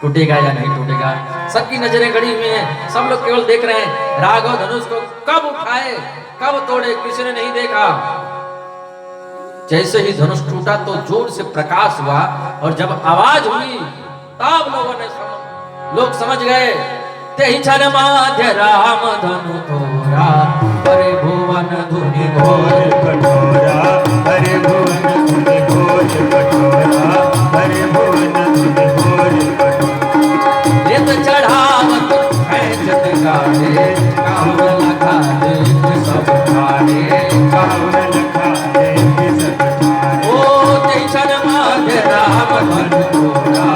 टूटेगा या नहीं टूटेगा। सबकी नजरें गड़ी हुई हैं, सब लोग केवल देख रहे हैं राघव धनुष को कब उठाए, कब तोड़े, किसी ने नहीं देखा। जैसे ही धनुष टूटा तो जोर से प्रकाश हुआ, और जब आवाज हुई तब लोग समझ गए। तेहि क्षण माध्य राम धनु तोरा, हरे भुवन धुनि घोर कठोरा, हरे भुवन धुनि घोर कठोरा, हरे भुवन धुनि घोर कठोरा। नित चढ़ावत खेचत गाड़े, काहुन लखा देख सब ठाड़े, काहुन लखा देख सब ठाड़े। ओ तेहि क्षण माध्य राम धनु तोरा,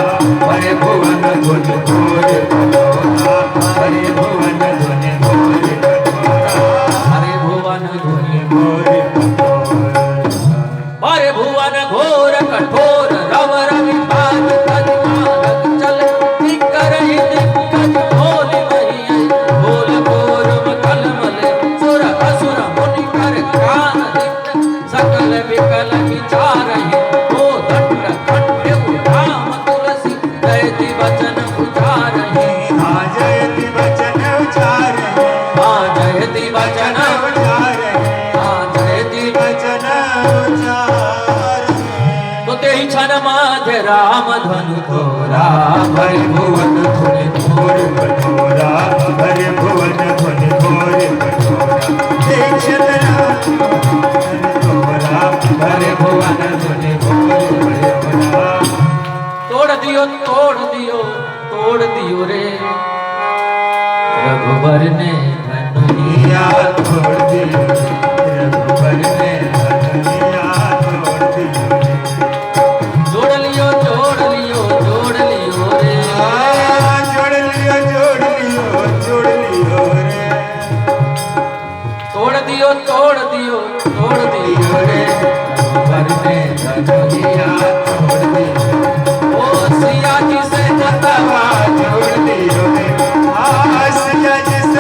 हरे भुवन धुनि घोर कठोरा, हरे भुवन धुनि घोर कठोरा, हरे भुवन धुनि घोर कठोरा। हरे भुवन घोर कठोर, रव रवि पाद तज मारक चल, दिक्करहि दिक्कज भोल मही, भोल घोर कलमल सुर असुर मुनि कर कान दिक्क, सकल विकल विचारहि, ओ दंड खंड उधाम तुलसी, जयति वचन उचारहि, हाँ जयति वचन उचारे, हाँ जयति वचन उचारे, हाँ जयति वचन उचारे। तो तेहि क्षण माध्य राम धनु तोरा, हरे भुवन धुनि घोर कठोरा, हरे भुवन धुनि घोर कठोरा। दीक्षित राम तोरा, हरे भुवन धुनि घोर कठोरा। तोड़ दियो तोड़ दियो तोड़ दियो रे, रघुबर ने धनुया या तोड़ दियो, रघुबर ने धनुया तोड़ दियो। जोड़ लियो जोड़ लियो जोड़ लियो रे, जोड़ लियो जोड़ लियो जोड़ लियो रे। तोड़ दियो तोड़ दियो तोड़ दियो रे, रघुबर ने धनुया तोड़ दियो, ओ सिया जी से जतवा जोड़ दियो रे। सिया जिस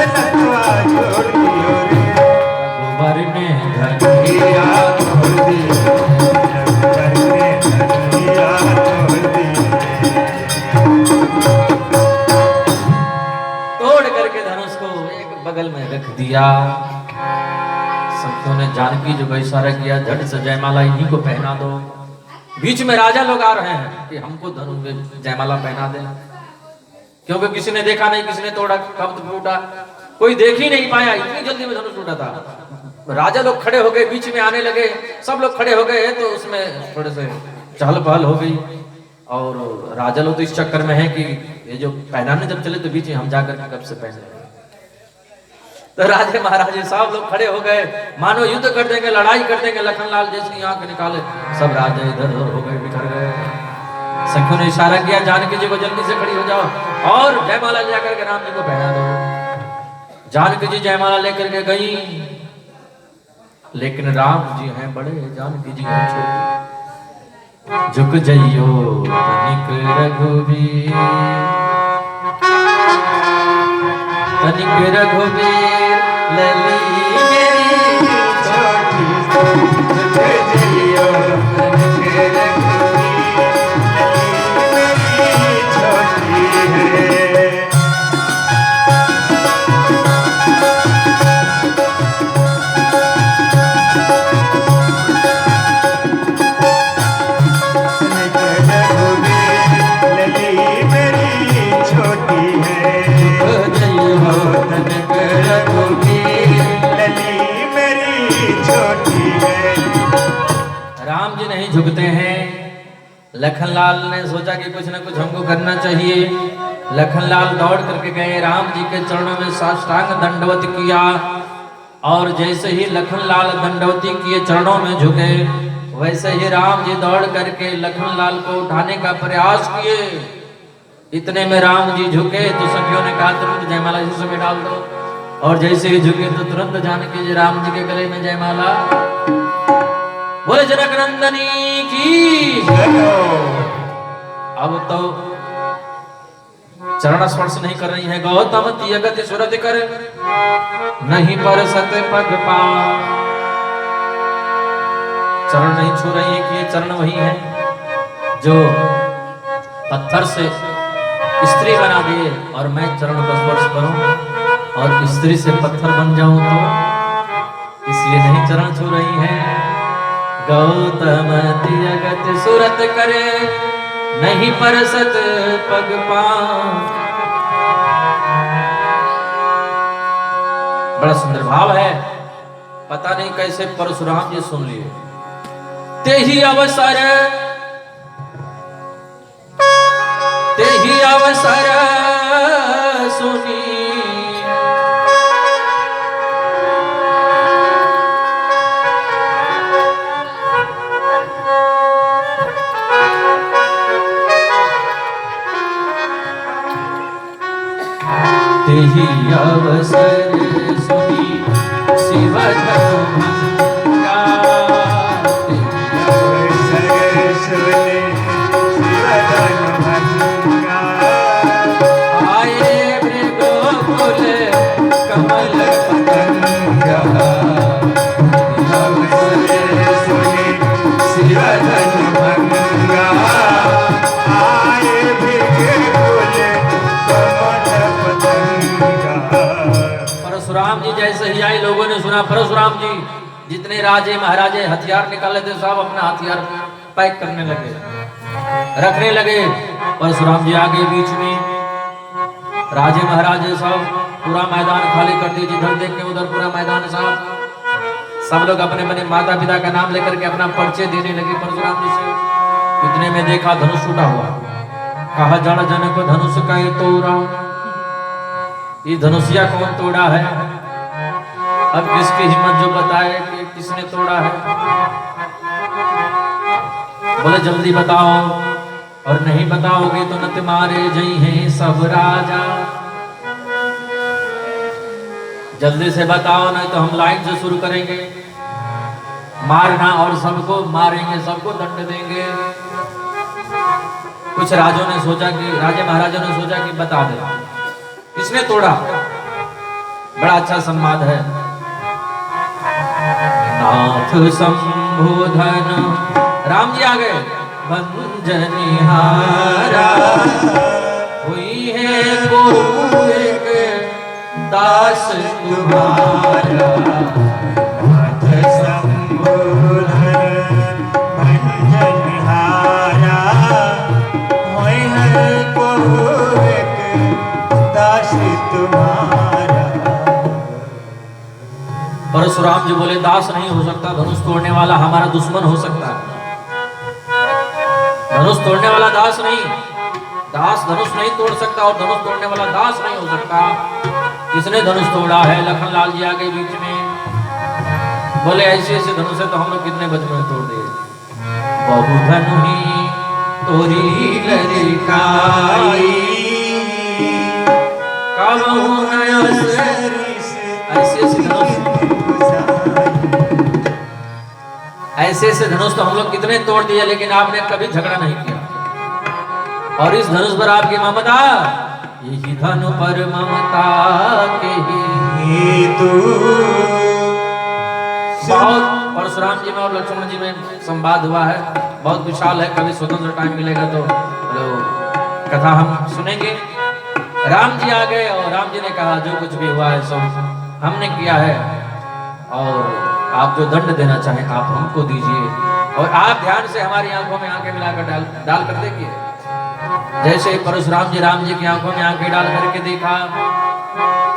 धनुहिया तोड़ दिए, रघुवर ने धनुहिया तोड़ दिए। तोड़ करके धनुष को एक बगल में रख दिया। संतों ने जानकी जो इशारा किया, झट से जयमाला इन्हीं को पहना दो। बीच में राजा लोग आ रहे हैं कि हमको धनुष जयमाला पहना दे, क्योंकि किसी ने देखा नहीं, किसी ने तोड़ा, कब टूटा, कोई देख ही नहीं पाया, इतनी जल्दी में धनुष टूटा था। राजा लोग खड़े हो गए, बीच में आने लगे, सब लोग खड़े हो गए, तो उसमें थोड़े से चहल पहल हो गई। और राजा लोग तो इस चक्कर में है कि ये जो पहनाने जब चले तो बीच में हम जाकर के कब से पहने। तो राजे महाराजे सब लोग खड़े हो गए, मानो युद्ध कर देंगे, लड़ाई कर देंगे। लखनलाल जैसे ही आंख निकाले, सब राजे इधर उधर हो गए, बिखर गए। सखियों ने इशारा किया, जानकी जी को जल्दी से खड़ी हो जाओ और जयमाला जाकर के राम जी को पहना दो। जानकी जी जयमाला लेकर के गई, लेकिन राम जी हैं बड़े, जानकी जी हैं छोटे। झुक जइयो तनिक रघुवीर, तनिक रघुवीर लली मेरी छोटी झुक जइयो तनिक रघुवीर, लली मेरी छोटी है। राम जी नहीं झुकते हैं। लखनलाल ने सोचा कि कुछ न कुछ हमको करना चाहिए। लखनलाल दौड़ करके गए, राम जी के चरणों में साष्टांग दंडवत किया, और जैसे ही लखनलाल दंडवती किए, चरणों में झुके, वैसे ही राम जी दौड़ करके लखनलाल को उठाने का प्रयास किए। इतने में राम जी झुके तो सखियों ने कहा तुरंत जयमाला इसी समय डाल दो, और जैसे ही झुके तो तुरंत जानकी जी राम जी के गले में जयमाला। बोले जनक नंदनी की। अब तो चरण स्पर्श नहीं कर रही है। गौतम तियगत सुरत कर, नहीं पर सत पग पा। चरण नहीं छू रही है कि ये चरण वही है जो पत्थर से स्त्री बना दिए, और मैं चरण का स्पर्श करूं और स्त्री से पत्थर बन जाऊं, तो इसलिए नहीं चरण छू रही है। गौतम तियगत सुरत करे, नहीं परसत पग पांव। बड़ा सुंदर भाव है, पता नहीं कैसे परशुराम जी सुन लिए। तेही अवसर, तेही अवसर सुनी, तेही अवसर सुनी शिव धनुका। अवसर सुनी शिव धनुका। आए मृगोकुल कमल पतंगा। अवसर सुनी शिव धनुका। आए मृगोकुल कमल पतंगा। परशुराम जी जैसे ही आए, लोगों ने सुना परशुराम जी जितने राजे महाराजे हथियार निकाले थे, सब अपना हथियार पैक करने लगे, रखने लगे। परशुराम जी आगे बीच में, राजे महाराजे सब पूरा मैदान खाली कर दिए। जिधर देख के उधर पूरा मैदान साफ। सब लोग अपने अपने माता पिता का नाम लेकर के अपना परिचय देने लगे परशुराम जी से। इतने में देखा धनुष टूटा हुआ। कहा जड़ जनक धनुष का ये तोड़ा, ये धनुषिया कौन तोड़ा है? अब किसकी हिम्मत जो बताए कि किसने तोड़ा है? बोले जल्दी बताओ, और नहीं बताओगे तो न तुम्हारे जई हैं सब राजा। जल्दी से बताओ, नहीं तो हम लाइन से शुरू करेंगे मारना, और सबको मारेंगे, सबको दंड देंगे। कुछ राजों ने सोचा कि, राजे महाराजों ने सोचा कि बता दे किसने तोड़ा, बड़ा अच्छा संवाद है। नाथ संबोधन। राम जी आ गए। भंजनिहारा हुई है को एक दास तुम्हारा। नाथ संबोधन भंजनिहारा होय है को एक दास तुम्हारा। परशुराम जी बोले दास नहीं हो सकता, धनुष तोड़ने वाला हमारा दुश्मन हो सकता है। धनुष तोड़ने वाला दास नहीं, दास धनुष नहीं तोड़ सकता और धनुष तोड़ने वाला दास नहीं हो सकता। किसने धनुष तोड़ा है? लखनलाल जी आ गए बीच में, बोले ऐसे ऐसे धनुष है तो हम लोग कितने बचपन में तोड़ दिए। बहु धनु ही तोरी ललिकाई काबहु नयस। ऐसे ऐसे धनुष तो हम लोग कितने तोड़ दिए, लेकिन आपने कभी झगड़ा नहीं किया। और इस धनुष पर आपकी ममता, यही धनु पर ममता के ही तू बहुत परशुराम जी में और लक्ष्मण जी में संवाद हुआ है, बहुत विशाल है। कभी स्वतंत्र टाइम मिलेगा तो कथा हम सुनेंगे। राम जी आ गए और राम जी ने कहा जो कुछ भी हुआ है सब हमने किया है, और आप जो दंड देना चाहें आप हमको दीजिए। और आप ध्यान से हमारी आंखों में आंखें मिलाकर डाल कर देखिए। जैसे परशुराम जी राम जी की आंखों में आंखें डाल करके देखा,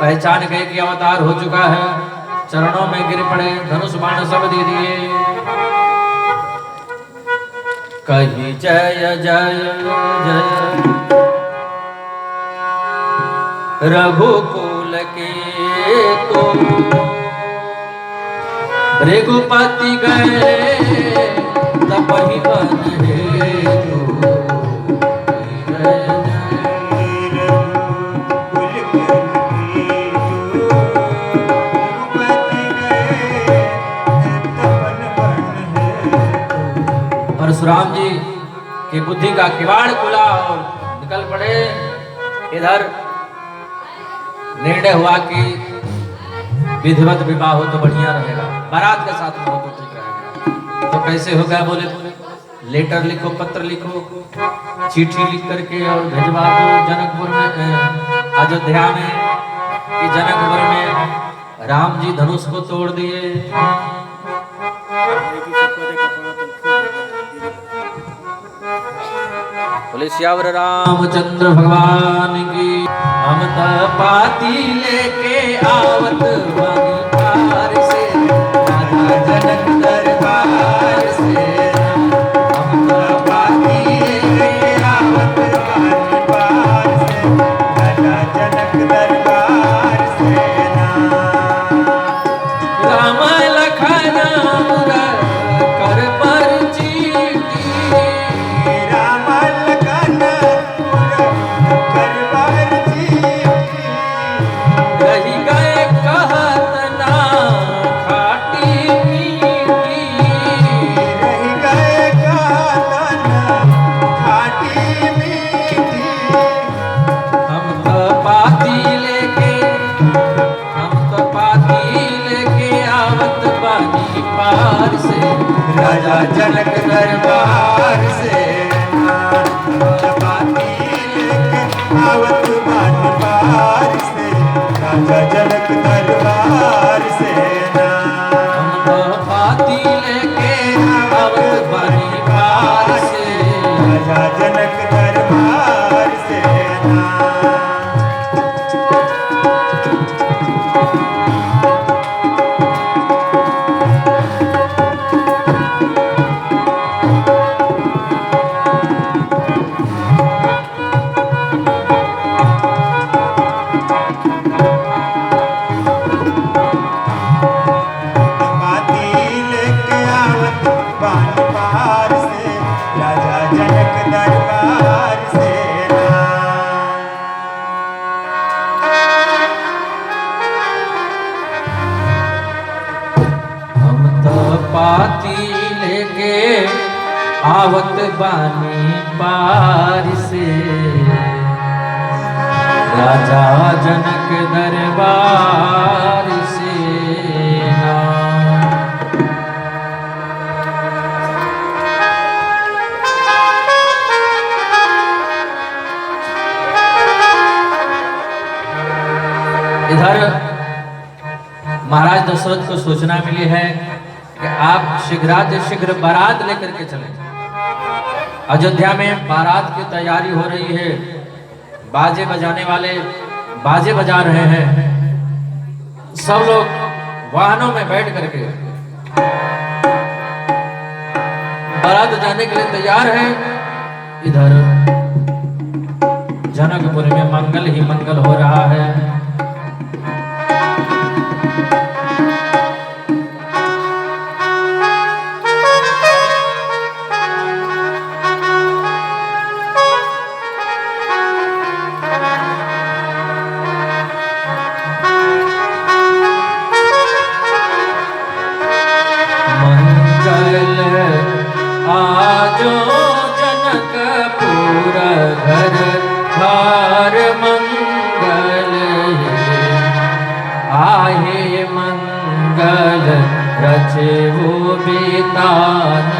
पहचान गए कि अवतार हो चुका है, चरणों में गिर पड़े, धनुष बाण सब दे दिए। कही जय जय जय रघुकुल के तो रघुपति गए तपहि बन हेतु। परशुराम जी की बुद्धि का किवाड़ खुला और निकल पड़े। इधर निर्णय हुआ कि विधिवत विवाह हो तो बढ़िया रहेगा, बारात के साथ में हो तो ठीक रहेगा। तो कैसे होगा? बोले लेटर लिखो, पत्र लिखो, चिट्ठी लिख करके और भेजवा दो जनकपुर में, अयोध्या में कि जनकपुर में राम जी धनुष को तोड़ दिए। बोले सियावर रामचंद्र भगवान की। हम पाती लेके आवत बंगार से, राजा जनक दरबार से। हम पाती लेके आवत बंगार से, राजा जनक दरबार से। राम लखन कर पर चीटी, राम लखन कर पर चीटी। रही गए कहत ना खाटी मीठी। रही गए कहत ना खाटी मीठी। हम तो पाती लेके आवत बानी पार से, राजा जनक दरबार से। पाती लेके आवत बानी पार से, राजा जनक दरबार से। हम तो पाती लेके आवत बानी पार से, राजा जनक दरबार से। पाती लेके आवत बानी पार से, राजा जनक दरबार से। महाराज दशरथ को सूचना मिली है कि आप शीघ्र बारात लेकर के चले। अयोध्या में बारात की तैयारी हो रही है, बाजे बजाने वाले बाजे बजा रहे हैं, सब लोग वाहनों में बैठ करके बारात जाने के लिए तैयार है। इधर जनकपुर में मंगल ही मंगल हो रहा है। रचे वो बेतान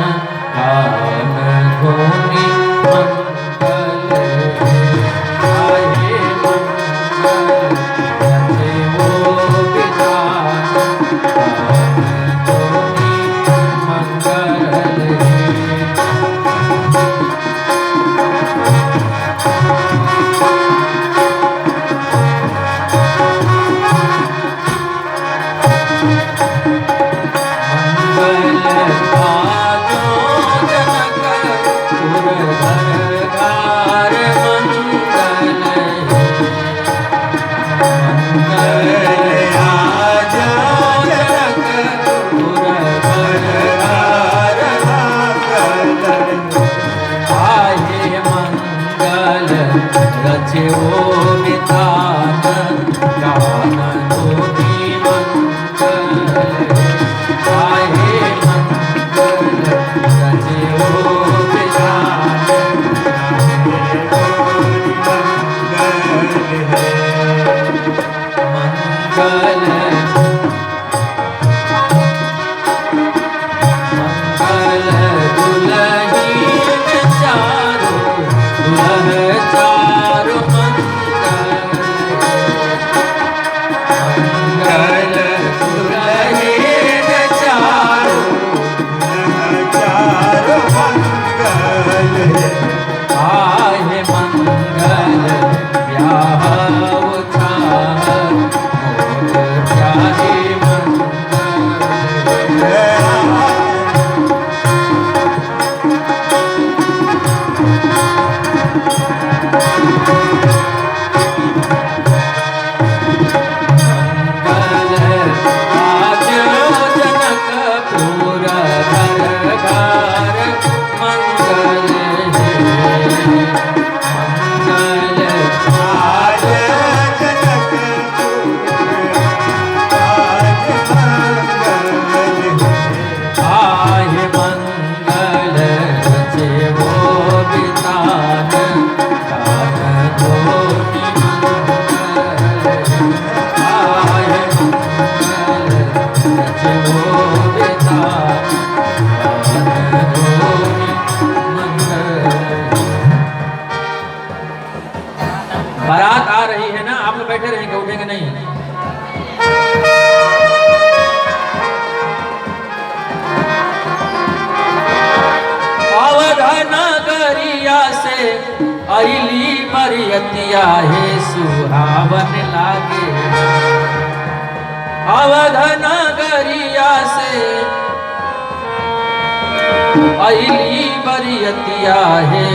कान धोनी मंगल आए मंगल रचे वो बेतान कान धोनी मंगल। बारात आ रही है ना, आप लोग बैठे रहेंगे, उठेंगे नहीं। अवध नगरिया से अइली बरियतिया हे सुहावन लागे। अवध नगरिया से अइली बरियतिया हे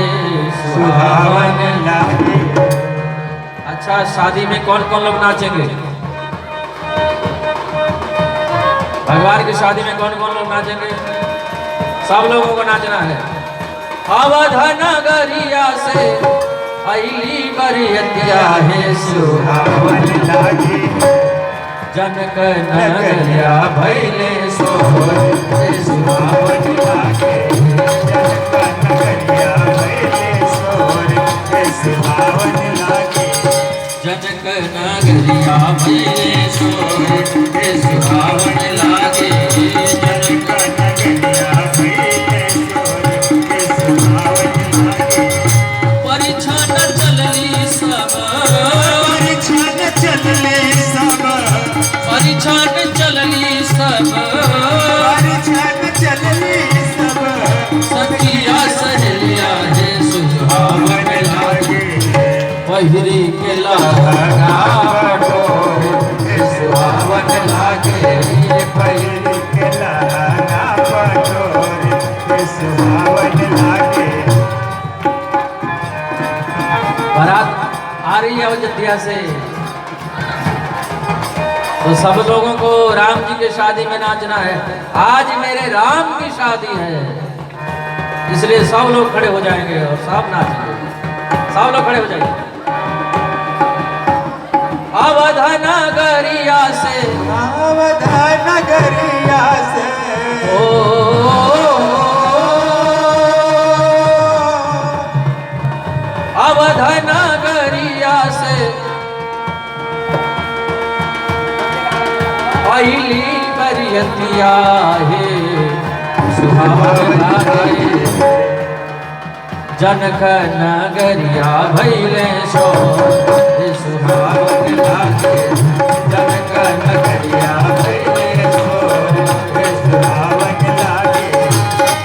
सुहावन लागे। अच्छा, शादी में कौन कौन लोग नाचेंगे? भगवान की शादी में कौन कौन लोग नाचेंगे? सब लोगों को नाचना है। अवध नगरिया से अइली बरियतिया हे सुहावन लागे। जनक नगरिया भइले सोहर हे सुहावन लागे। जनक नगरिया भइले सोहर हे सुहावन लागे। जनक नगरिया भइले सोहर हे सुहावन लागे। जनक नगरिया भइले सोहर हे सुहावन लागे। परिछन चलली सब, परिछन चलले सब, परिछन चल पहिरी के लहंगा पटोरे सुहावन लागे पहिरी के लहंगा पटोरे सुहावन लागे। बारात आ रही है अयोध्या से, तो सब लोगों को राम जी की शादी में नाचना है। आज मेरे राम की शादी है, इसलिए सब लोग खड़े हो जाएंगे और सब नाचेंगे। सब लोग खड़े हो जाएंगे। अवध नगरिया से, अवध नगरिया से अवध नगरिया से पहली बरियतिया है सुहावन लागे। जनक नगरिया भैले सो सुहावन लागे। जनक नगरिया भैले सो सुहावन लागे।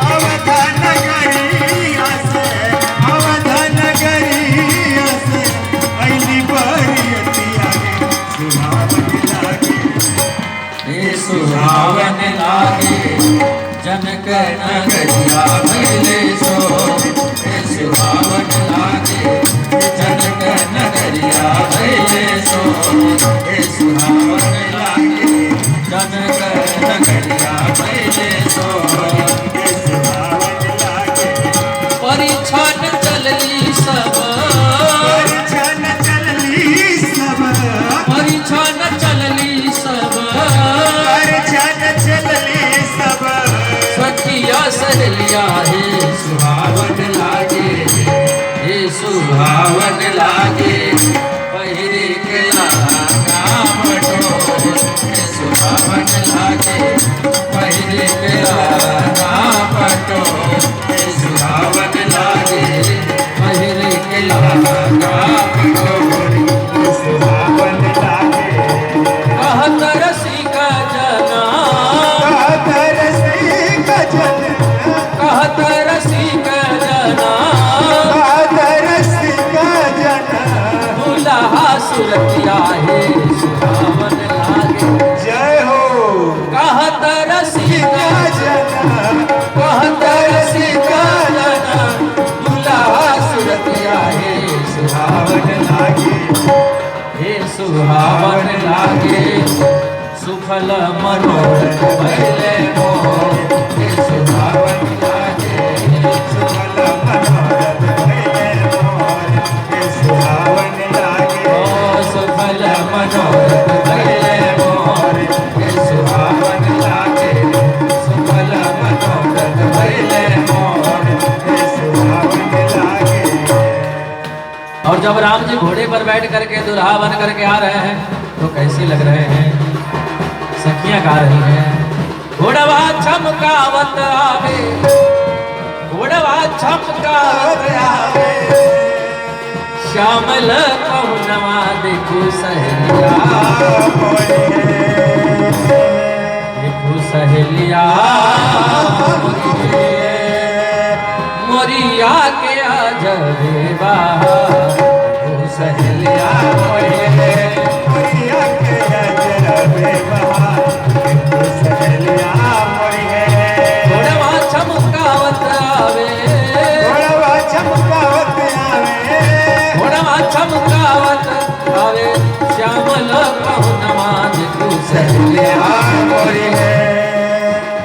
अवध नगरिया से, अवध नगरिया से पहली बरियतिया सुहावन लागे। सुहावन लागे। जनक नगरिया भैले सो सुहावन लागे। जनक नगरिया भैले सो सुहावन लागे। जनक नगरिया भैले सो सुहावन लागे। परिछन चलली सब, परिछन चलली सब, परिछन चलली सब, परिछन चलली सब। सखिया सहेलिया हे सुहावन लागे। हे सुहावन लागे। पहिरी के लहंगा पटोरे सुहावन लागे। पहिरी के लहंगा पटोरे सुहावन लागे। पहिरी के लहंगा पटोरे सुहावन लागे। कहत रसिका जना, कहत रसिका जना, कहत रसिका जना, कहत रसिका जना। दुल्हा सुरतिया हे सुहावन लागे। जय हो। कहत रसिका जना, कहत रसिका जना, दुल्हा सुरतिया हे सुहावन लागे। हे सुहावन लागे। सुफल मनोरथ भैले मोर हे सुहावन लागे। सुफल मनोरथ भैले मोर हे सुहावन लागे। ओ सुफल मनोरथ भैले मोर हे सुहावन लागे। सुफल मनोरथ भैले मोर हे सुहावन लागे। और जब राम जी घोड़े पर बैठ करके दुल्हा बन करके आ रहे हैं तो कैसे लग रहे हैं? सखियां गा रही हैं। घोड़वा चमकावत आवे, घोड़वा चमकावत आवे। श्यामल कहुनवा देखू सहेलिया, देखू सहेलिया मोरिया के आजबे देखू सहेलिया मोरिया के अजरबे बहार देखू सहेलिया मोरी है। घोड़वा चमकावत आवे, घोड़वा चमकावत आवे, घोड़वा चमकावत आवे। श्यामल कहुनवा देखू सहेलिया मोरी है।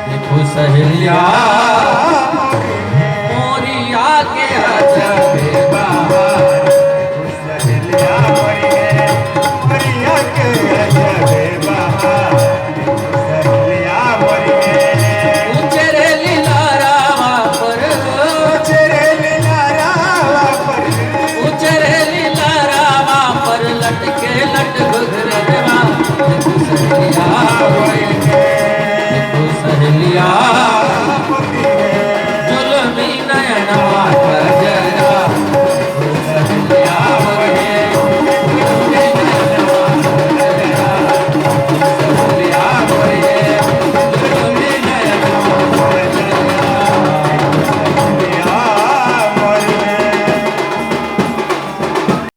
देखू सहेलिया